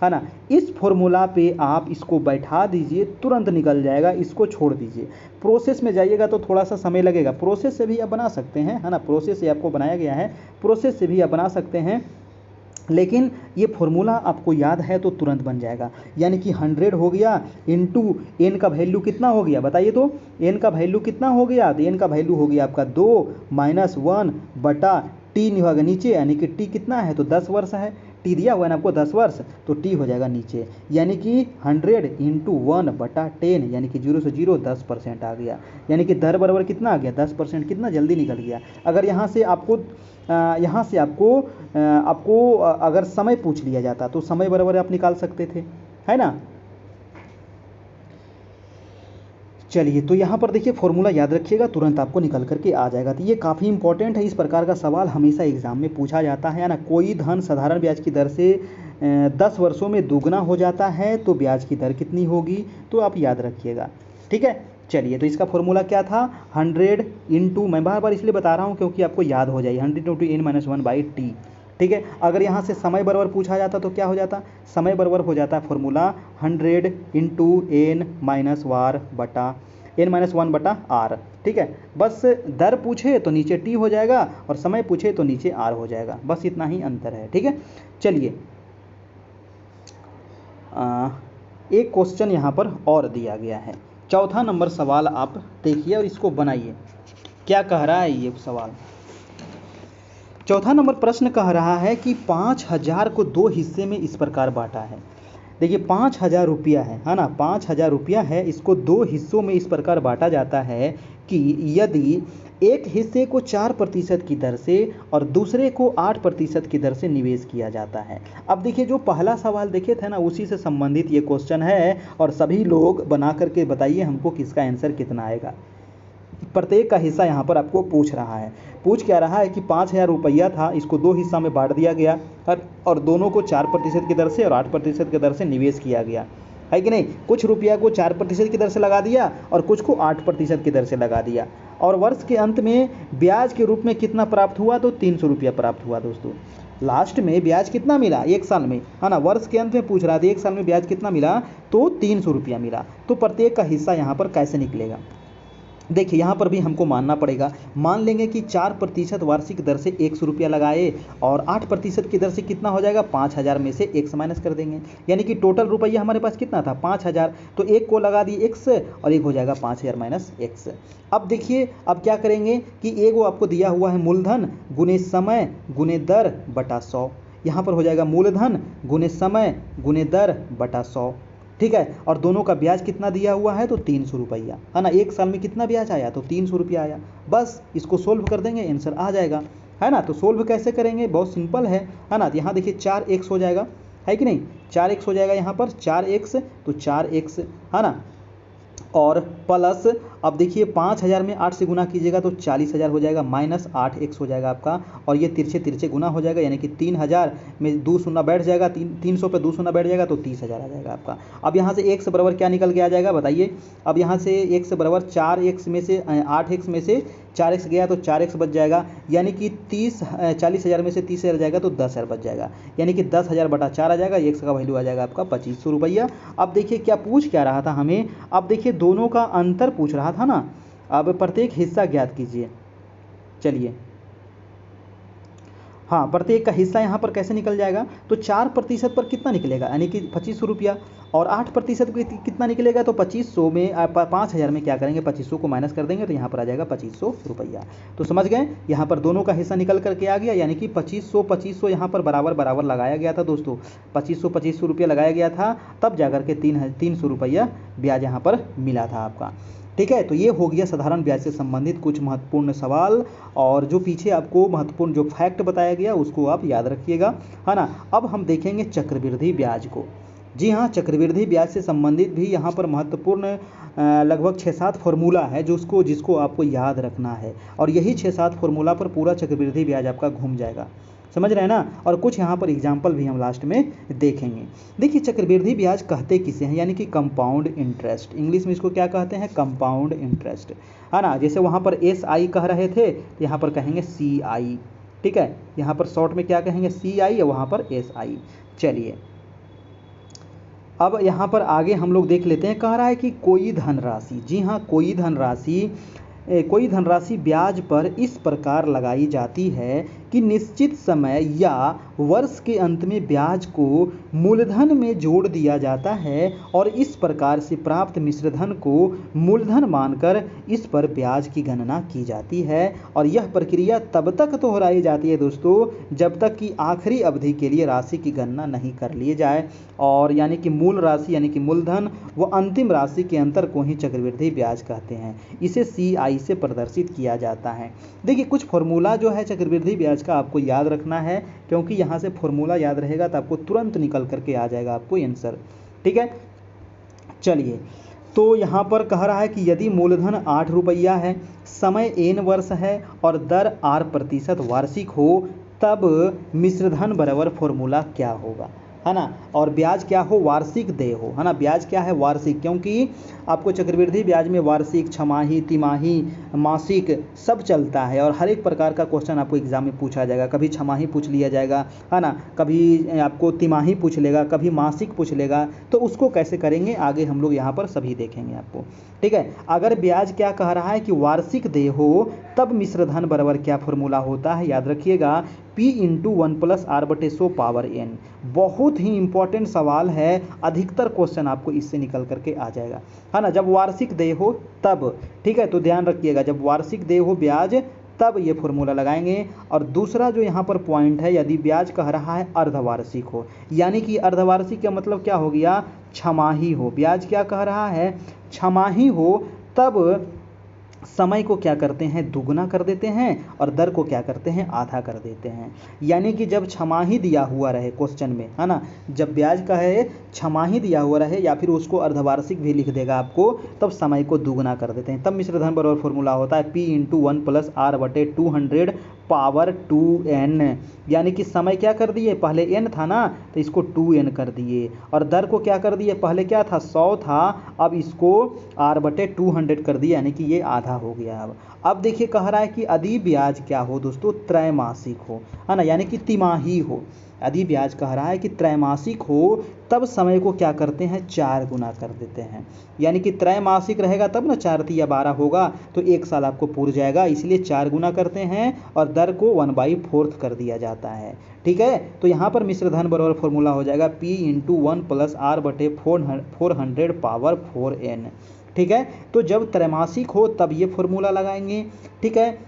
Speaker 1: है ना। इस फॉर्मूला पे आप इसको बैठा दीजिए, तुरंत निकल जाएगा, इसको छोड़ दीजिए। प्रोसेस में जाइएगा तो थोड़ा सा समय लगेगा, प्रोसेस से भी आप बना सकते हैं, है ना, प्रोसेस से आपको बनाया गया है, प्रोसेस से भी आप बना सकते हैं, लेकिन ये फॉर्मूला आपको याद है तो तुरंत बन जाएगा। यानी कि 100 हो गया इंटू n का वैल्यू कितना हो गया बताइए, तो n का वैल्यू कितना हो गया, तो n का वैल्यू हो गया आपका 2 माइनस 1 बटा T नहीं होगा नीचे, यानी कि T कितना है तो 10 वर्ष है, T दिया हुआ है ना आपको 10 वर्ष, तो T हो जाएगा नीचे, यानी कि 100 इंटू 1 बटा 10, यानी कि 0 से 0 10% आ गया। यानी कि दर बराबर कितना आ गया 10%, कितना जल्दी निकल गया। अगर यहाँ से आपको अगर समय पूछ लिया जाता तो समय बराबर आप निकाल सकते थे, है ना। चलिए, तो यहाँ पर देखिए फॉर्मूला याद रखिएगा, तुरंत आपको निकल करके आ जाएगा। तो ये काफ़ी इंपॉर्टेंट है, इस प्रकार का सवाल हमेशा एग्जाम में पूछा जाता है ना। कोई धन साधारण ब्याज की दर से 10 वर्षों में दुगना हो जाता है तो ब्याज की दर कितनी होगी, तो आप याद रखिएगा। ठीक है, चलिए, तो इसका फॉर्मूला क्या था, 100 इंटू, मैं बार बार इसलिए बता रहा हूँ क्योंकि आपको याद हो जाए, 100 इंटू n-1/t। ठीक है, अगर यहाँ से समय बराबर पूछा जाता तो क्या हो जाता, समय बराबर हो जाता है फॉर्मूला 100 इंटू n-1/r। ठीक है, बस दर पूछे तो नीचे t हो जाएगा और समय पूछे तो नीचे r हो जाएगा, बस इतना ही अंतर है। ठीक है, चलिए, एक क्वेश्चन यहाँ पर और दिया गया है, चौथा नंबर सवाल आप देखिए और इसको बनाइए। क्या कह रहा है ये सवाल, चौथा नंबर प्रश्न कह रहा है कि 5000 को दो हिस्से में इस प्रकार बांटा है। देखिए 5000 रुपया है ना, 5000 रुपया है, इसको दो हिस्सों में इस प्रकार बांटा जाता है कि यदि एक हिस्से को 4% की दर से और दूसरे को 8% की दर से निवेश किया जाता है। अब देखिए जो पहला सवाल देखे थे ना, उसी से संबंधित ये क्वेश्चन है और सभी लोग बना करके बताइए हमको किसका आंसर कितना आएगा। प्रत्येक का हिस्सा यहाँ पर आपको पूछ रहा है, पूछ क्या रहा है कि 5000 रुपया था, इसको दो हिस्सा में बांट दिया गया और दोनों को 4% की दर से और 8% की दर से निवेश किया गया है कि नहीं। कुछ रुपया को 4% की दर से लगा दिया और कुछ को 8% की दर से लगा दिया, और वर्ष के अंत में ब्याज के रूप में कितना प्राप्त हुआ, तो 300 रुपया प्राप्त हुआ। दोस्तों लास्ट में ब्याज कितना मिला एक साल में, है ना, वर्ष के अंत में पूछ रहा था एक साल में ब्याज कितना मिला, तो 300 रुपया मिला। तो प्रत्येक का हिस्सा यहाँ पर कैसे निकलेगा, देखिए यहाँ पर भी हमको मानना पड़ेगा, मान लेंगे कि 4% वार्षिक दर से 100 रुपया लगाए और 8% की दर से कितना हो जाएगा, 5000 में से x माइनस कर देंगे, यानी कि टोटल रुपया हमारे पास कितना था 5000, तो एक को लगा दिए x और एक हो जाएगा 5000 माइनस x। अब देखिए अब क्या करेंगे कि एगो आपको दिया हुआ है मूलधन गुने समय गुने दर बटा 100, यहाँ पर हो जाएगा मूलधन गुने समय गुने दर बटा 100। ठीक है, और दोनों का ब्याज कितना दिया हुआ है, तो 300 रुपया, है ना। एक साल में कितना ब्याज आया, तो 300 रुपया आया। बस इसको सोल्व कर देंगे, आंसर आ जाएगा, है ना। तो सोल्व कैसे करेंगे, बहुत सिंपल है ना। तो यहाँ देखिए 4x हो जाएगा, है कि नहीं, 4x हो जाएगा यहाँ पर 4x, तो 4x, है ना, और प्लस अब देखिए 5000 में 8 से गुना कीजिएगा तो 40000 हो जाएगा, माइनस 8x हो जाएगा आपका, और ये तिरछे तिरछे गुना हो जाएगा, यानी कि 3000 में 2 शून्य बैठ जाएगा, 300 पे 2 शून्य बैठ जाएगा तो 30000 आ जाएगा आपका। अब यहाँ से x बराबर क्या निकल के आ जाएगा बताइए, अब यहाँ से x बराबर 4x में से 8x में से 4x गया तो 4x बच जाएगा, यानी कि 40,000 में से 30,000 जाएगा तो 10,000 बच जाएगा, यानी कि 10,000 बटा 4 आ जाएगा, x का वैल्यू आ जाएगा आपका 2500 रुपया। अब देखिए क्या पूछ क्या रहा था हमें, अब देखिए दोनों का अंतर पूछ रहा था ना। अब प्रत्येक हिस्सा ज्ञात कीजिए, चलिए, हाँ प्रत्येक का हिस्सा यहाँ पर कैसे निकल जाएगा, तो 4% पर कितना निकलेगा, यानी कि 2500 रुपया, और 8% कितना निकलेगा, तो 2500 में 5000 में क्या करेंगे, 2500 को माइनस कर देंगे तो यहाँ पर आ जाएगा 2500 रुपया। तो समझ गए, यहाँ पर दोनों का हिस्सा निकल करके आ गया, यानी कि 2500 यहाँ पर बराबर बराबर लगाया गया था दोस्तों, 2500 रुपया लगाया गया था, तब जाकर के 300 रुपया ब्याज यहाँ पर मिला था आपका। ठीक है, तो ये हो गया साधारण ब्याज से संबंधित कुछ महत्वपूर्ण सवाल, और जो पीछे आपको महत्वपूर्ण जो फैक्ट बताया गया उसको आप याद रखिएगा, है ना। अब हम देखेंगे चक्रवृद्धि ब्याज को। जी हाँ, चक्रवृद्धि ब्याज से संबंधित भी यहाँ पर महत्वपूर्ण लगभग 6-7 फॉर्मूला है जिसको आपको याद रखना है, और यही 6-7 फॉर्मूला पर पूरा चक्रवृद्धि ब्याज आपका घूम जाएगा, समझ रहे हैं ना। और कुछ यहाँ पर एग्जाम्पल भी हम लास्ट में देखेंगे। देखिए चक्रवृद्धि ब्याज कहते किसे हैं, यानी कि कंपाउंड इंटरेस्ट, इंग्लिश में इसको क्या कहते हैं, कंपाउंड इंटरेस्ट, है ना। जैसे वहाँ पर SI कह रहे थे तो यहाँ पर कहेंगे CI, ठीक है, यहाँ पर शॉर्ट में क्या कहेंगे CI, और वहाँ पर SI। चलिए अब यहाँ पर आगे हम लोग देख लेते हैं, कह रहा है कि कोई धनराशि, जी हाँ कोई धनराशि ब्याज पर इस प्रकार लगाई जाती है कि निश्चित समय या वर्ष के अंत में ब्याज को मूलधन में जोड़ दिया जाता है, और इस प्रकार से प्राप्त मिश्रधन को मूलधन मानकर इस पर ब्याज की गणना की जाती है। और यह प्रक्रिया तब तक दोहराई जाती है दोस्तों जब तक कि आखिरी अवधि के लिए राशि की गणना नहीं कर ली जाए, और यानी कि मूल राशि यानी कि मूलधन व अंतिम राशि के अंतर को ही चक्रवृद्धि ब्याज कहते हैं। इसे CI से प्रदर्शित किया जाता है। देखिए कुछ फॉर्मूला जो है चक्रवृद्धि ब्याज का आपको याद रखना है, क्योंकि यहाँ से फॉर्मूला याद रहेगा तो आपको तुरंत निकल करके आ जाएगा आपको आंसर, ठीक है। चलिए तो यहाँ पर कह रहा है कि यदि मूलधन 8 रुपया है, समय n वर्ष है और दर r% वार्षिक हो, तब मिश्रधन बराबर फॉर्मूला क्या होगा, है ना। और ब्याज क्या हो, वार्षिक देय हो, है ना। ब्याज क्या है, वार्षिक, क्योंकि आपको चक्रवृद्धि ब्याज में वार्षिक, छमाही, तिमाही, मासिक सब चलता है और हर एक प्रकार का क्वेश्चन आपको एग्जाम में पूछा जाएगा। कभी छमाही पूछ लिया जाएगा, है ना, कभी आपको तिमाही पूछ लेगा, कभी मासिक पूछ लेगा। तो उसको कैसे करेंगे आगे हम लोग यहाँ पर सभी देखेंगे आपको, ठीक है। अगर ब्याज क्या कह रहा है कि वार्षिक देय हो, तब मिश्रधन बराबर क्या फॉर्मूला होता है, याद रखिएगा, P × 1+r/100 बहुत ही इंपॉर्टेंट सवाल है, अधिकतर क्वेश्चन आपको इससे निकल करके आ जाएगा, है ना। जब वार्षिक देय हो तब, ठीक है, तो ध्यान रखिएगा, जब वार्षिक देय हो ब्याज तब ये फॉर्मूला लगाएंगे। और दूसरा जो यहाँ पर पॉइंट है, यदि ब्याज कह रहा है अर्धवार्षिक हो, यानी कि अर्धवार्षिक का मतलब क्या हो गया, छमाही हो। ब्याज क्या कह रहा है, छमाही हो, तब समय को क्या करते हैं, दुगना कर देते हैं और दर को क्या करते हैं, आधा कर देते हैं। यानी कि जब छमाही दिया हुआ रहे क्वेश्चन में, है ना, जब ब्याज का है छमाही दिया हुआ रहे या फिर उसको अर्धवार्षिक भी लिख देगा आपको, तब समय को दुगना कर देते हैं। तब मिश्रधन बराबर फॉर्मूला होता है P × 1+r/200 पावर 2n, यानी कि समय क्या कर दिए, पहले n था ना, तो इसको 2n कर दिए और दर को क्या कर दिए, पहले क्या था 100 था, अब इसको r/200 कर दिया, यानी कि ये आधा हो गया। अब देखिए कह रहा है कि यदि ब्याज क्या हो दोस्तों, त्रैमासिक हो, है ना, यानी कि तिमाही हो। यदि ब्याज कह रहा है कि त्रैमासिक हो, तब समय को क्या करते हैं, 4 गुना कर देते हैं। यानी कि त्रैमासिक रहेगा तब ना, 4 × 12 होगा, तो 1 साल आपको पूर जाएगा, इसलिए 4 गुना करते हैं और दर को 1/4 कर दिया जाता है, ठीक है। तो यहाँ पर मिश्रधन बराबर फॉर्मूला हो जाएगा P × 1+r/400 पावर 4n, ठीक है। तो जब त्रैमासिक हो तब ये फॉर्मूला लगाएंगे, ठीक है।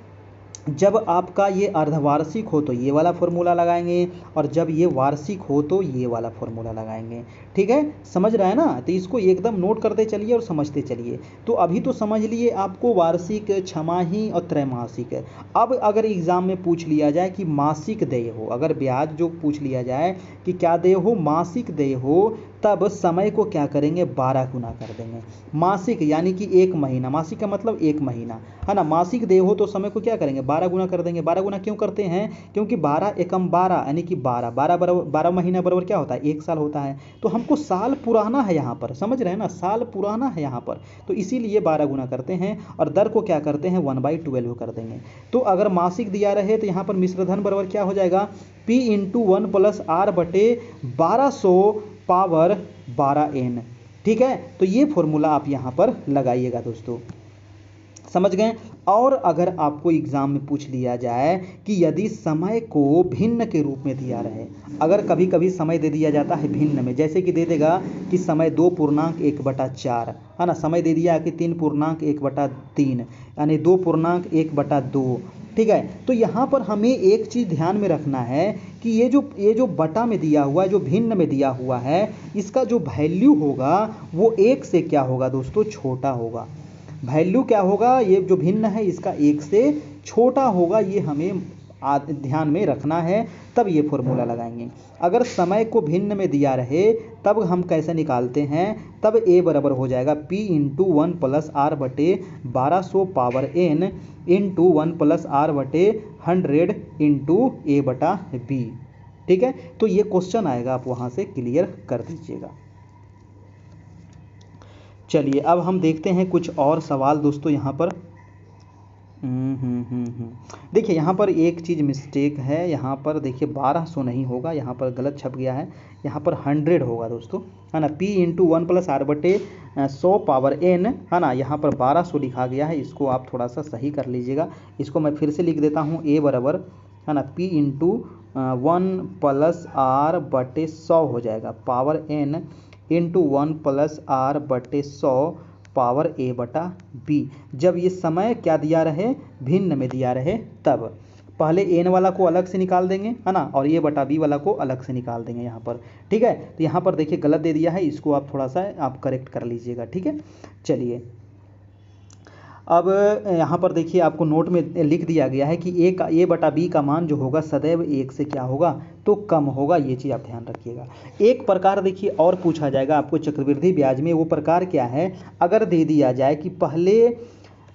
Speaker 1: जब आपका ये अर्धवार्षिक हो तो ये वाला फॉर्मूला लगाएंगे और जब ये वार्षिक हो तो ये वाला फॉर्मूला लगाएंगे, ठीक है। समझ रहे हैं ना, तो इसको एकदम नोट करते चलिए और समझते चलिए। तो अभी तो समझ लिए आपको वार्षिक, छमाही और त्रैमासिक। अब अगर एग्जाम में पूछ लिया जाए कि मासिक देय हो, अगर ब्याज जो पूछ लिया जाए कि क्या देय हो, मासिक देय हो, तब समय को क्या करेंगे, 12 गुना कर देंगे। मासिक यानी कि 1 महीना, मासिक का मतलब 1 महीना, है ना। मासिक देय हो तो समय को क्या करेंगे, 12 गुना कर देंगे। 12 गुना क्यों करते हैं, क्योंकि 12 एकम 12 यानी कि 12 महीना बराबर क्या होता है, 1 साल होता है। तो हमको साल पुराना है यहाँ पर, समझ रहे हैं ना, साल पुराना है यहाँ पर, तो इसीलिए 12 गुना करते हैं और दर को क्या करते हैं, 1/12 कर देंगे। तो अगर मासिक दिया रहे तो यहाँ पर मिश्रधन बराबर क्या हो जाएगा, P × 1+r/1200 पावर 12n, ठीक है। तो ये फॉर्मूला आप यहाँ पर लगाइएगा दोस्तों, समझ गए। और अगर आपको एग्जाम में पूछ लिया जाए कि यदि समय को भिन्न के रूप में दिया रहे, अगर कभी कभी समय दे दिया जाता है भिन्न में, जैसे कि दे देगा कि समय 2.1/4, है ना, समय दे दिया कि 3.1/3, यानी 2.1/2, ठीक है। तो यहाँ पर हमें एक चीज़ ध्यान में रखना है कि ये जो बटा में दिया हुआ है, जो भिन्न में दिया हुआ है, इसका जो वैल्यू होगा वो 1 से क्या होगा दोस्तों, छोटा होगा। वैल्यू क्या होगा, ये जो भिन्न है इसका 1 से छोटा होगा, ये हमें ध्यान में रखना है, तब ये फॉर्मूला लगाएंगे। अगर समय को भिन्न में दिया रहे तब हम कैसे निकालते हैं, तब a बराबर हो जाएगा P × 1+r/1200 power n × 1+r/100 × a/b, ठीक है। तो ये क्वेश्चन आएगा, आप वहाँ से क्लियर कर दीजिएगा। चलिए अब हम देखते हैं कुछ और सवाल दोस्तों यहाँ पर। देखिए यहाँ पर एक चीज़ मिस्टेक है, यहाँ पर देखिए 1200 नहीं होगा, यहाँ पर गलत छप गया है, यहाँ पर 100 होगा दोस्तों, है ना। P × 1+r/100 पावर n, है ना, यहाँ पर 1200 लिखा गया है, इसको आप थोड़ा सा सही कर लीजिएगा। इसको मैं फिर से लिख देता हूँ, a बराबर, है ना, P × 1+r/100 हो जाएगा power n × 1+r/100 power a/b। जब ये समय क्या दिया रहे, भिन्न में दिया रहे, तब पहले n वाला को अलग से निकाल देंगे, है ना, और a/b वाला को अलग से निकाल देंगे यहाँ पर, ठीक है। तो यहाँ पर देखिए गलत दे दिया है, इसको आप थोड़ा सा आप करेक्ट कर लीजिएगा, ठीक है। चलिए अब यहाँ पर देखिए आपको नोट में लिख दिया गया है कि a/b का मान जो होगा सदैव 1 से क्या होगा, तो कम होगा, ये चीज़ आप ध्यान रखिएगा। एक प्रकार देखिए और पूछा जाएगा आपको चक्रवृद्धि ब्याज में, वो प्रकार क्या है, अगर दे दिया जाए कि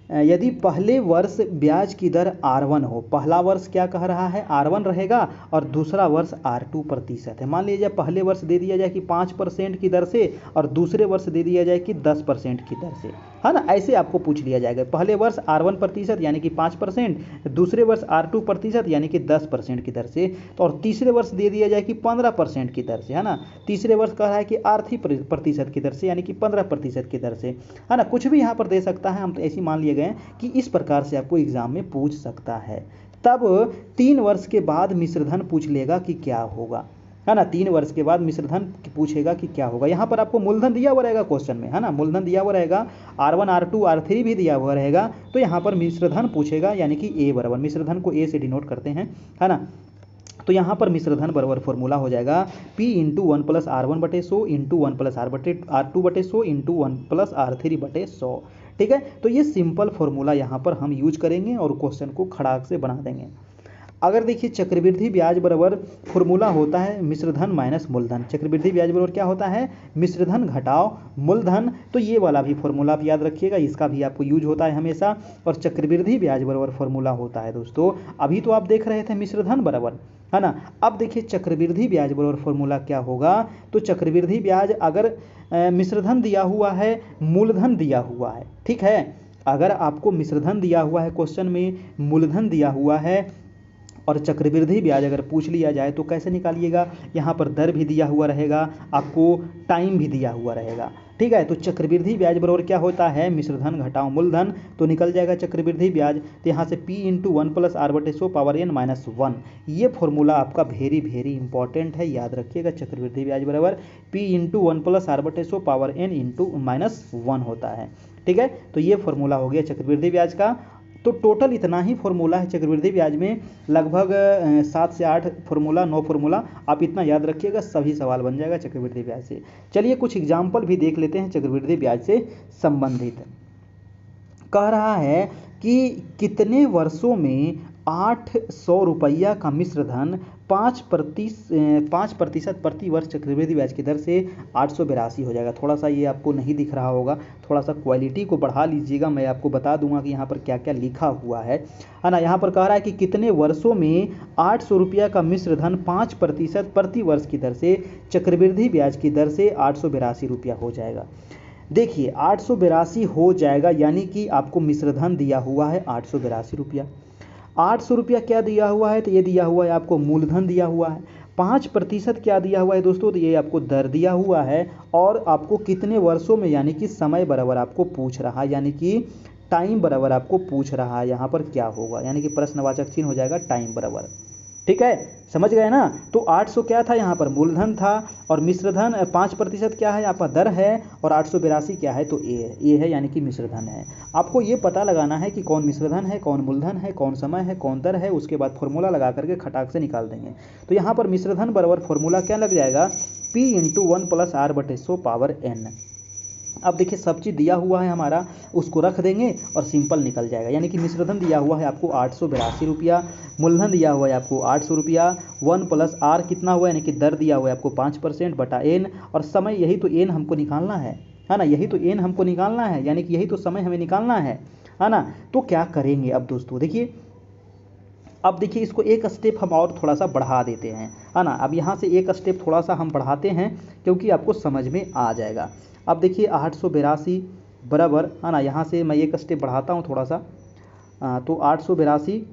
Speaker 1: यदि पहले वर्ष ब्याज की दर R1 हो, पहला वर्ष क्या कह रहा है R1 रहेगा और दूसरा वर्ष R2% है। मान लीजिए पहले वर्ष दे दिया जाए कि 5% की दर से और दूसरे वर्ष दे दिया जाए कि 10% की दर से, है ना, ऐसे आपको पूछ लिया जाएगा। पहले वर्ष R1% यानी कि 5%, दूसरे वर्ष R2% यानी कि 10% की दर से, तो और तीसरे वर्ष दे दिया जाए कि 15% की दर से, है ना, तीसरे वर्ष कह रहा है कि R3% की दर से यानी कि 15% की दर से, है ना, कुछ भी यहाँ पर दे सकता है। हम ऐसी मान लिए गए कि इस प्रकार से आपको एग्जाम में पूछ सकता है। तब 3 वर्ष के बाद मिश्रधन पूछ लेगा कि क्या होगा, है ना, 3 वर्ष के बाद मिश्रधन पूछेगा कि क्या होगा। यहाँ पर आपको मूलधन दिया हुआ रहेगा क्वेश्चन में, है ना, मूलधन दिया हुआ रहेगा, R1 R2 R3 भी दिया हुआ रहेगा, तो यहाँ पर मिश्रधन पूछेगा, यानी कि A बराबर, मिश्रधन को A से डिनोट करते हैं, है ना, तो यहाँ पर मिश्रधन बराबर फॉर्मूला हो जाएगा P into 1 plus R1/100 into 1 plus R2/100 into 1 plus R3/100। ठीक है, तो ये सिंपल फॉर्मूला यहाँ पर हम यूज करेंगे और क्वेश्चन को खड़ाक से बना देंगे। अगर देखिए चक्रवृद्धि ब्याज बराबर फॉर्मूला होता है मिश्रधन माइनस मूलधन, चक्रवृद्धि ब्याज बराबर क्या होता है, मिश्रधन घटाओ मूलधन, तो ये वाला भी फॉर्मूला आप याद रखिएगा, इसका भी आपको यूज होता है हमेशा। और चक्रवृद्धि ब्याज बराबर फॉर्मूला होता है दोस्तों, अभी तो आप देख रहे थे मिश्रधन बराबर, है ना, अब देखिए चक्रवृद्धि ब्याज बराबर फॉर्मूला क्या होगा। तो चक्रवृद्धि ब्याज अगर मिश्रधन दिया हुआ है, मूलधन दिया हुआ है, ठीक है, अगर आपको मिश्रधन दिया हुआ है क्वेश्चन में, मूलधन दिया हुआ है और चक्रवृद्धि ब्याज अगर पूछ लिया जाए तो कैसे निकालिएगा, यहाँ पर दर भी दिया हुआ रहेगा, आपको टाइम भी दिया हुआ रहेगा। ठीक है, तो चक्रवृद्धि ब्याज बराबर क्या होता है, मिश्रधन घटाओ मूलधन, तो निकल जाएगा चक्रवृद्धि ब्याज, तो यहाँ से P into 1 plus R/100 power n minus 1, ये फॉर्मूला आपका वेरी वेरी इंपॉर्टेंट है, याद रखिएगा। चक्रवृद्धि ब्याज बराबर P into 1 plus R/100 power n into minus 1 होता है। ठीक है, तो ये फॉर्मूला हो गया चक्रवृद्धि ब्याज का। तो टोटल इतना ही फॉर्मूला है चक्रवृद्धि ब्याज में, लगभग 7 से 8 फॉर्मूला, 9 फॉर्मूला, आप इतना याद रखिएगा, सभी सवाल बन जाएगा चक्रवृद्धि ब्याज से। चलिए कुछ एग्जाम्पल भी देख लेते हैं चक्रवृद्धि ब्याज से संबंधित। कह रहा है कि कितने वर्षों में 800 रुपया का मिश्रधन 5% प्रति वर्ष चक्रवृद्धि ब्याज की दर से 882 हो जाएगा। थोड़ा सा ये आपको नहीं दिख रहा होगा, थोड़ा सा क्वालिटी को बढ़ा लीजिएगा, मैं आपको बता दूंगा कि यहाँ पर क्या क्या लिखा हुआ है ना। यहाँ पर कह रहा है कि कितने वर्षों में 800 रुपया का मिश्रधन 5% प्रति वर्ष की दर से चक्रवृद्धि ब्याज की दर से 882 रुपया हो जाएगा। देखिए 882 हो जाएगा, यानी कि आपको मिश्रधन दिया हुआ है 882 रुपया, 800 रुपया क्या दिया हुआ है, तो ये दिया हुआ है आपको मूलधन दिया हुआ है, 5% क्या दिया हुआ है दोस्तों, तो ये आपको दर दिया हुआ है, और आपको कितने वर्षों में, यानी कि समय बराबर आपको पूछ रहा है, यानी कि टाइम बराबर आपको पूछ रहा है, यहाँ पर क्या होगा, यानी कि प्रश्नवाचक चिन्ह हो जाएगा टाइम बराबर। ठीक है, समझ गए ना। तो 800 क्या था, यहाँ पर मूलधन था, और मिश्रधन 5% क्या है, आपका दर है, और 882 क्या है, तो ए है, यानी कि मिश्रधन है। आपको ये पता लगाना है कि कौन मिश्रधन है, कौन मूलधन है, कौन समय है, कौन दर है, उसके बाद फॉर्मूला लगा करके खटाक से निकाल देंगे। तो यहाँ पर मिश्रधन बराबर फॉर्मूला क्या लग जाएगा, P into 1 plus R/100 power n। अब देखिए सब चीज़ दिया हुआ है हमारा, उसको रख देंगे और सिंपल निकल जाएगा, यानी कि मिश्रधन दिया हुआ है आपको 882 रुपया, मूलधन दिया हुआ है आपको 800 रुपया, 1 प्लस R कितना हुआ, यानी कि दर दिया हुआ है आपको 5% बटा n, और समय यही तो n हमको निकालना है ना, यही तो n हमको निकालना है, यानी कि यही तो समय हमें निकालना है ना। तो क्या करेंगे अब दोस्तों, देखिए अब देखिए इसको एक स्टेप हम और थोड़ा सा बढ़ा देते हैं, है ना। अब यहाँ से एक स्टेप थोड़ा सा हम बढ़ाते हैं, क्योंकि आपको समझ में आ जाएगा। अब देखिए 882 बराबर, है ना, यहाँ से मैं एक स्टेप बढ़ाता हूँ थोड़ा सा, तो 882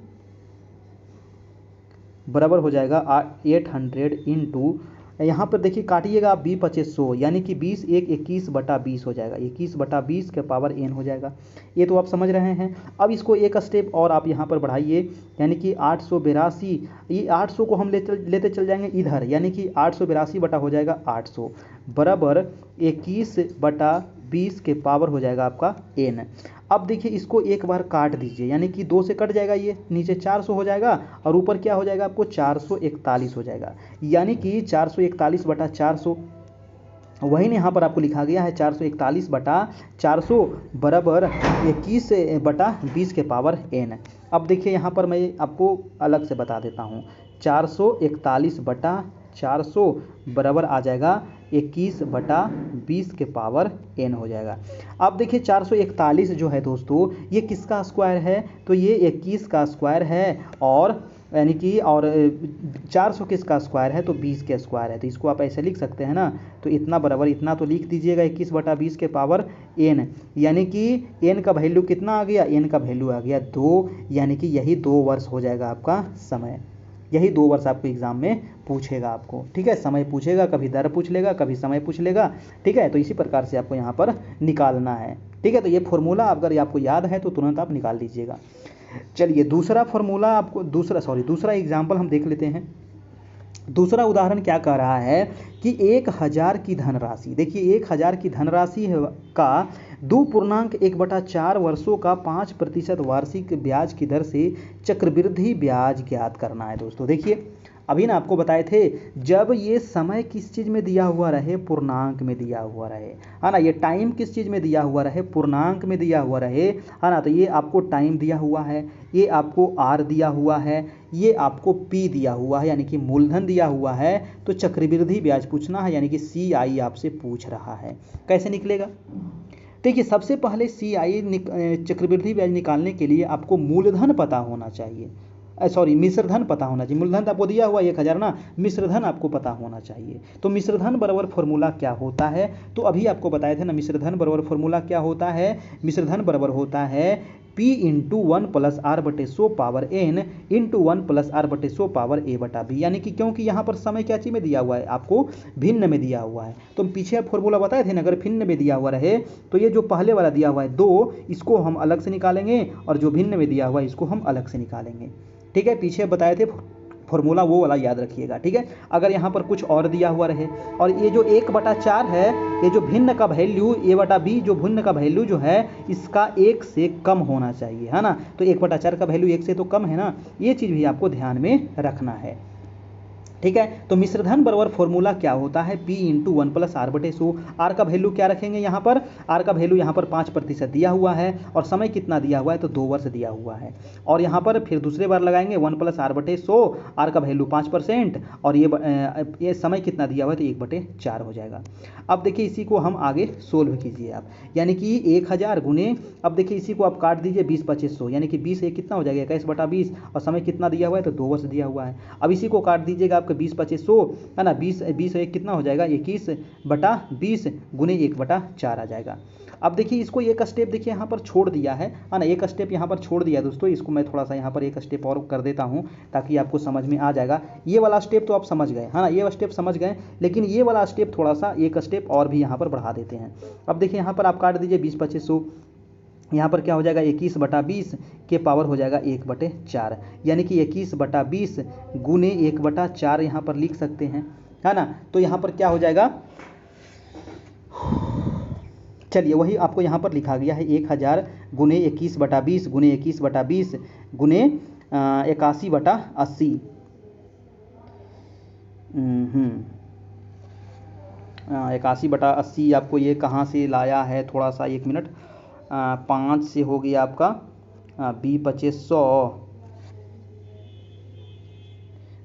Speaker 1: बराबर हो जाएगा 800 इंटू, यहाँ पर देखिए काटिएगा आप 20/100, यानी कि 20 1 21 बटा 20 हो जाएगा, 21 बटा 20 के पावर n हो जाएगा। ये तो आप समझ रहे हैं। अब इसको एक स्टेप और आप यहाँ पर बढ़ाइए, यानी कि 882, ये 800 को हम लेते चल जाएंगे इधर, यानी कि 882 बटा हो जाएगा 800 बराबर 21 बटा 20 के पावर हो जाएगा आपका n। अब देखिए इसको एक बार काट दीजिए, यानी कि 2 से कट जाएगा, ये नीचे 400 हो जाएगा, और ऊपर क्या हो जाएगा आपको 441 हो जाएगा, यानी कि 441 बटा 400, वही यहाँ पर आपको लिखा गया है 441 बटा 400 बराबर 21 बटा 20 के पावर n। अब देखिए यहाँ पर मैं आपको अलग से बता देता हूँ, 441/400 बराबर आ जाएगा 21/20 के पावर n हो जाएगा। अब देखिए 441 जो है दोस्तों ये किसका स्क्वायर है, तो ये 21 का स्क्वायर है, और यानी कि और 400 किसका स्क्वायर है, तो 20 के स्क्वायर है। तो इसको आप ऐसे लिख सकते हैं ना, तो इतना बराबर इतना तो लिख दीजिएगा 21/20 के पावर n, यानी कि n का वैल्यू कितना आ गया, n का वैल्यू आ गया 2, यानी कि यही 2 वर्ष हो जाएगा आपका समय। यही 2 वर्ष आपको एग्जाम में पूछेगा आपको, ठीक है। समय पूछेगा, कभी दर पूछ लेगा, कभी समय पूछ लेगा, ठीक है। तो इसी प्रकार से आपको यहाँ पर निकालना है, ठीक है। तो ये फॉर्मूला अगर आपको याद है तो तुरंत आप निकाल लीजिएगा। चलिए दूसरा फॉर्मूला आपको दूसरा एग्जाम्पल हम देख लेते हैं। दूसरा उदाहरण क्या कह रहा है कि 1000 की धनराशि, देखिए 1000 की धनराशि का 2.1/4 वर्षों का 5% वार्षिक ब्याज की दर से चक्रवृद्धि ब्याज ज्ञात करना है। दोस्तों देखिए अभी ना आपको बताए थे, जब ये समय किस चीज़ में दिया हुआ रहे, पूर्णांक में दिया हुआ रहे, है ना। ये टाइम किस चीज़ में दिया हुआ रहे, पूर्णांक में दिया हुआ रहे, है ना। तो ये आपको टाइम दिया हुआ है, ये आपको आर दिया हुआ है, ये आपको पी दिया हुआ है, यानी कि मूलधन दिया हुआ है। तो चक्रवृद्धि ब्याज पूछना है, यानी कि CI आपसे पूछ रहा है। कैसे निकलेगा, देखिए सबसे पहले CI चक्रवृद्धि ब्याज निकालने के लिए आपको मूलधन पता होना चाहिए, मिश्रधन पता होना चाहिए। मूलधन तो आपको दिया हुआ 1000 ना, मिश्रधन आपको पता होना चाहिए। तो मिश्रधन बराबर फॉर्मूला क्या होता है, तो अभी आपको बताए थे ना, मिश्रधन बराबर फॉर्मूला क्या होता है, मिश्रधन बराबर होता है P × 1 + R/100 power n × 1 + R/100 power a/b, यानी कि क्योंकि यहाँ पर समय क्या चीज़ में दिया हुआ है, आपको भिन्न में दिया हुआ है। तो पीछे आप फॉर्मूला बताए थे ना, अगर भिन्न में दिया हुआ रहे तो ये जो पहले वाला दिया हुआ है 2, इसको हम अलग से निकालेंगे, और जो भिन्न में दिया हुआ है इसको हम अलग से निकालेंगे, ठीक है। पीछे बताए थे फॉर्मूला, वो वाला याद रखिएगा, ठीक है। अगर यहाँ पर कुछ और दिया हुआ रहे, और ये जो 1/4 है, ये जो भिन्न का वैल्यू a/b, जो भिन्न का वैल्यू जो है इसका 1 से कम होना चाहिए, है ना। तो 1/4 का वैल्यू 1 से तो कम है ना, ये चीज़ भी आपको ध्यान में रखना है, ठीक है। तो मिश्रधन बराबर फॉर्मूला क्या होता है, P × 1 + R/100। आर का वैल्यू क्या रखेंगे यहाँ पर, आर का वैल्यू यहाँ पर 5% दिया हुआ है, और समय कितना दिया हुआ है, तो 2 वर्ष दिया हुआ है। और यहाँ पर फिर दूसरे बार लगाएंगे 1 + R/100, आर का वैल्यू 5%, और ये समय कितना दिया हुआ है, तो 1/4 हो जाएगा। अब देखिए इसी को हम आगे सोल्व कीजिए आप, यानी कि 1000 गुने, अब देखिए इसी को आप काट दीजिए 20/2500, यानी कि 20 एक कितना हो जाएगा 21/20, और समय कितना दिया हुआ है, तो 2 वर्ष दिया हुआ है। अब इसी को काट दीजिएगा आपका 20/2500, है ना। 20 एक कितना हो जाएगा 21/20 गुने 1/4 आ जाएगा। अब देखिए इसको एक स्टेप देखिए यहाँ पर छोड़ दिया है ना, एक स्टेप यहाँ पर छोड़ दिया दोस्तों। इसको मैं थोड़ा सा यहाँ पर एक स्टेप और कर देता हूँ ताकि आपको समझ में आ जाएगा। ये वाला स्टेप तो आप समझ गए, है ना, ये स्टेप समझ गए, लेकिन ये वाला स्टेप थोड़ा सा एक स्टेप और भी यहाँ पर बढ़ा देते हैं। अब देखिए यहाँ पर आप काट दीजिए 20/2500, यहाँ पर क्या हो जाएगा 21/20 के पावर हो जाएगा 1/4, यानी कि 21/20 गुने 1/4 यहाँ पर लिख सकते हैं, है ना। तो यहाँ पर क्या हो जाएगा, चलिए वही आपको यहाँ पर लिखा गया है 1000 गुने 21/20 गुने 21/20 गुने 81/80। 81/80 आपको ये कहाँ से लाया है, थोड़ा सा 1 मिनट, 5 से हो गया आपका 20/2500,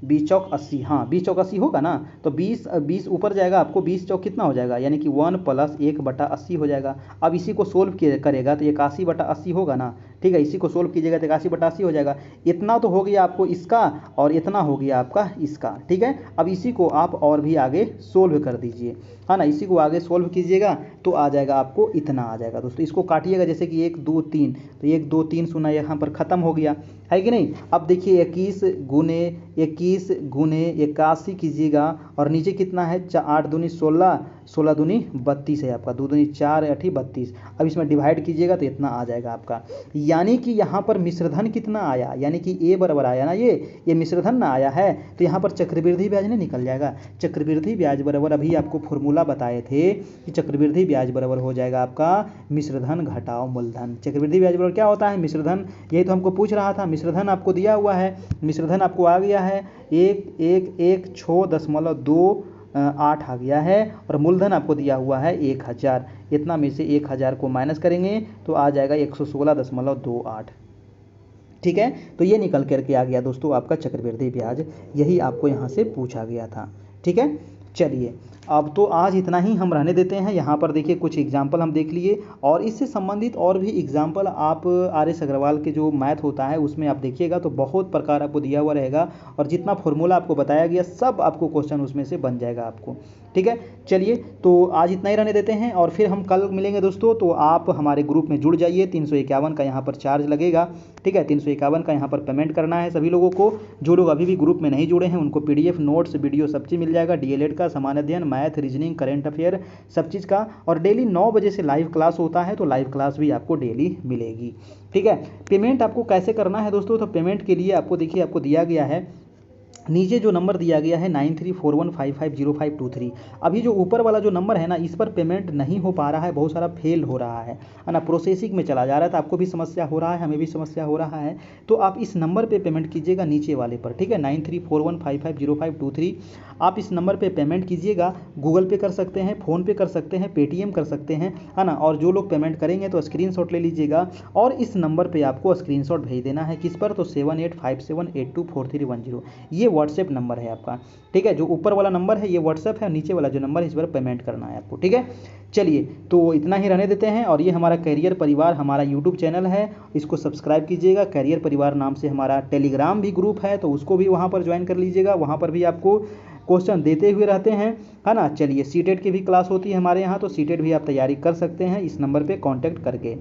Speaker 1: 20 चौक 80, हाँ 20 चौक 80 होगा ना। तो 20 ऊपर जाएगा, आपको 20 चौक कितना हो जाएगा, यानी कि 1 + 1/80 हो जाएगा। अब इसी को सोल्व करेगा तो 81/80 होगा ना, ठीक है। इसी को सोल्व कीजिएगा तो 81/80 हो जाएगा। इतना तो हो गया आपको इसका, और इतना हो गया आपका इसका, ठीक है। अब इसी को आप और भी आगे सोल्व कर दीजिए, है ना। इसी को आगे सोल्व कीजिएगा तो आ जाएगा आपको इतना आ जाएगा दोस्तों। इसको काटिएगा जैसे कि 1 2 3, तो 1 2 3 0 यहाँ पर ख़त्म हो गया है कि नहीं। अब देखिए 21 गुने 81 कीजिएगा, और नीचे कितना है 8 दूनी 16, 16 दूनी 32 है आपका, 2 दूनी 4 8 32। अब इसमें डिवाइड कीजिएगा तो इतना आ जाएगा आपका, यानी कि यहाँ पर मिश्रधन कितना आया, यानी कि ए बराबर आया ना, ये मिश्रधन ना आया है, तो यहाँ पर चक्रवृद्धि ब्याज नहीं निकल जाएगा। चक्रवृद्धि ब्याज बराबर अभी आपको फॉर्मूला बताए थे कि चक्रवृद्धि ब्याज बराबर हो जाएगा आपका मिश्रधन घटाओ मूलधन। चक्रवृद्धि ब्याज बराबर क्या होता है, मिश्रधन, यही तो हमको पूछ रहा था। मिश्रधन आपको दिया हुआ है, मिश्रधन आपको आ गया है 1,116.28 आ गया है, और मूलधन आपको दिया हुआ है 1000। इतना में से 1000 को माइनस करेंगे तो आ जाएगा 116.28, ठीक है। तो ये निकल करके आ गया दोस्तों आपका चक्रवृद्धि ब्याज, यही आपको यहाँ से पूछा गया था। ठीक है, चलिए अब तो आज इतना ही हम रहने देते हैं। यहाँ पर देखिए कुछ एग्जाम्पल हम देख लिए, और इससे संबंधित और भी एग्जाम्पल आप आर एस अग्रवाल के जो मैथ होता है उसमें आप देखिएगा तो बहुत प्रकार आपको दिया हुआ रहेगा, और जितना फॉर्मूला आपको बताया गया सब आपको क्वेश्चन उसमें से बन जाएगा आपको। ठीक है, चलिए तो आज इतना ही रहने देते हैं, और फिर हम कल मिलेंगे दोस्तों। तो आप हमारे ग्रुप में जुड़ जाइए, 351 का यहाँ पर चार्ज लगेगा। ठीक है, 351 का यहाँ पर पेमेंट करना है सभी लोगों को। जो लोग अभी भी ग्रुप में नहीं जुड़े हैं उनको PDF नोट्स वीडियो सब चीज़ मिल जाएगा, DLED का सामान्य अध्ययन, मैथ, रीजनिंग, करंट अफेयर सब चीज़ का। और डेली 9 बजे से लाइव क्लास होता है, तो लाइव क्लास भी आपको डेली मिलेगी। ठीक है, पेमेंट आपको कैसे करना है दोस्तों? तो पेमेंट के लिए आपको देखिए आपको दिया गया है नीचे जो नंबर दिया गया है 9341550523। अभी जो ऊपर वाला जो नंबर है ना, इस पर पेमेंट नहीं हो पा रहा है, बहुत सारा फेल हो रहा है ना, प्रोसेसिंग में चला जा रहा है। तो आपको भी समस्या हो रहा है, हमें भी समस्या हो रहा है, तो आप इस नंबर पे पेमेंट कीजिएगा नीचे वाले पर। ठीक है, 9341550523 आप इस नंबर पे पेमेंट कीजिएगा। गूगल पे कर सकते हैं, फ़ोन पे कर सकते हैं, पेटीएम कर सकते हैं, है ना। और जो लोग पेमेंट करेंगे तो स्क्रीनशॉट ले लीजिएगा, और इस नंबर पे आपको स्क्रीनशॉट भेज देना है। किस पर? तो 7857824310, ये व्हाट्सएप नंबर है आपका। ठीक है, जो ऊपर वाला नंबर है ये व्हाट्सएप है, नीचे वाला जो नंबर है इस पर पेमेंट करना है आपको। ठीक है, चलिए तो इतना ही रहने देते हैं। और ये हमारा कैरियर परिवार हमारा यूट्यूब चैनल है, इसको सब्सक्राइब कीजिएगा। कैरियर परिवार नाम से हमारा टेलीग्राम भी ग्रुप है, तो उसको भी वहाँ पर ज्वाइन कर लीजिएगा। वहाँ पर भी आपको क्वेश्चन देते हुए रहते हैं, है ना। चलिए सीटेट की भी क्लास होती है हमारे यहाँ, तो सीटेट भी आप तैयारी कर सकते हैं इस नंबर पर कॉन्टैक्ट करके।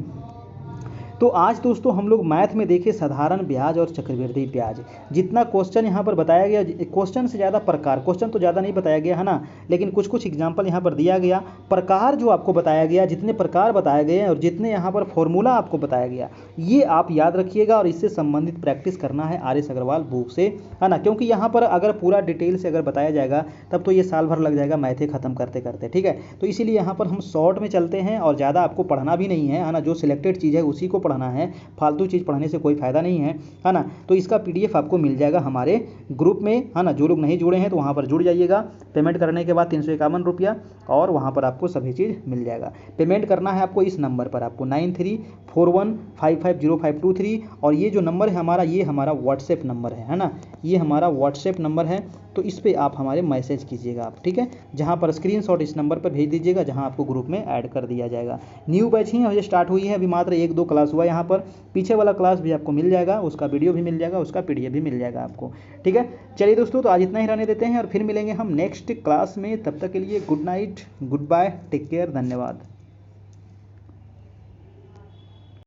Speaker 1: तो आज दोस्तों हम लोग मैथ में देखे साधारण ब्याज और चक्रवृद्धि ब्याज। जितना क्वेश्चन यहाँ पर बताया गया, क्वेश्चन से ज़्यादा प्रकार, क्वेश्चन तो ज़्यादा नहीं बताया गया है ना, लेकिन कुछ कुछ एग्जाम्पल यहाँ पर दिया गया। प्रकार जो आपको बताया गया, जितने प्रकार बताए गए और जितने यहाँ पर फॉर्मूला आपको बताया गया, ये आप याद रखिएगा, और इससे संबंधित प्रैक्टिस करना है आर एस अग्रवाल बुक से, है ना। क्योंकि यहाँ पर अगर पूरा डिटेल से अगर बताया जाएगा तब तो ये साल भर लग जाएगा मैथे ख़त्म करते करते। ठीक है, तो इसीलिए यहाँ पर हम शॉर्ट में चलते हैं, और ज़्यादा आपको पढ़ना भी नहीं है ना। जो सिलेक्टेड चीज़ है उसी को पढ़ना है, फालतू चीज़ पढ़ने से कोई फ़ायदा नहीं है ना। तो इसका PDF आपको मिल जाएगा हमारे ग्रुप में, है ना। जो लोग नहीं जुड़े हैं तो वहाँ पर जुड़ जाइएगा। पेमेंट करने के बाद 351 रुपया, और वहाँ पर आपको सभी चीज़ मिल जाएगा। पेमेंट करना है आपको इस नंबर पर, आपको 9341550523, और ये जो नंबर है हमारा, ये हमारा व्हाट्सएप नंबर है ना। ये हमारा व्हाट्सएप नंबर है, तो इस पर आप हमारे मैसेज कीजिएगा आप। ठीक है, जहाँ पर स्क्रीनशॉट इस नंबर पर भेज दीजिएगा, जहाँ आपको ग्रुप में ऐड कर दिया जाएगा। न्यू बैच ही अभी स्टार्ट हुई है, अभी मात्र 1-2 क्लास हुआ यहाँ पर। पीछे वाला क्लास भी आपको मिल जाएगा, उसका वीडियो भी मिल जाएगा, उसका PDF भी मिल जाएगा आपको। ठीक है, चलिए दोस्तों तो आज इतना ही रहने देते हैं, और फिर मिलेंगे हम नेक्स्ट क्लास में। तब तक के लिए good night, goodbye, take care, धन्यवाद।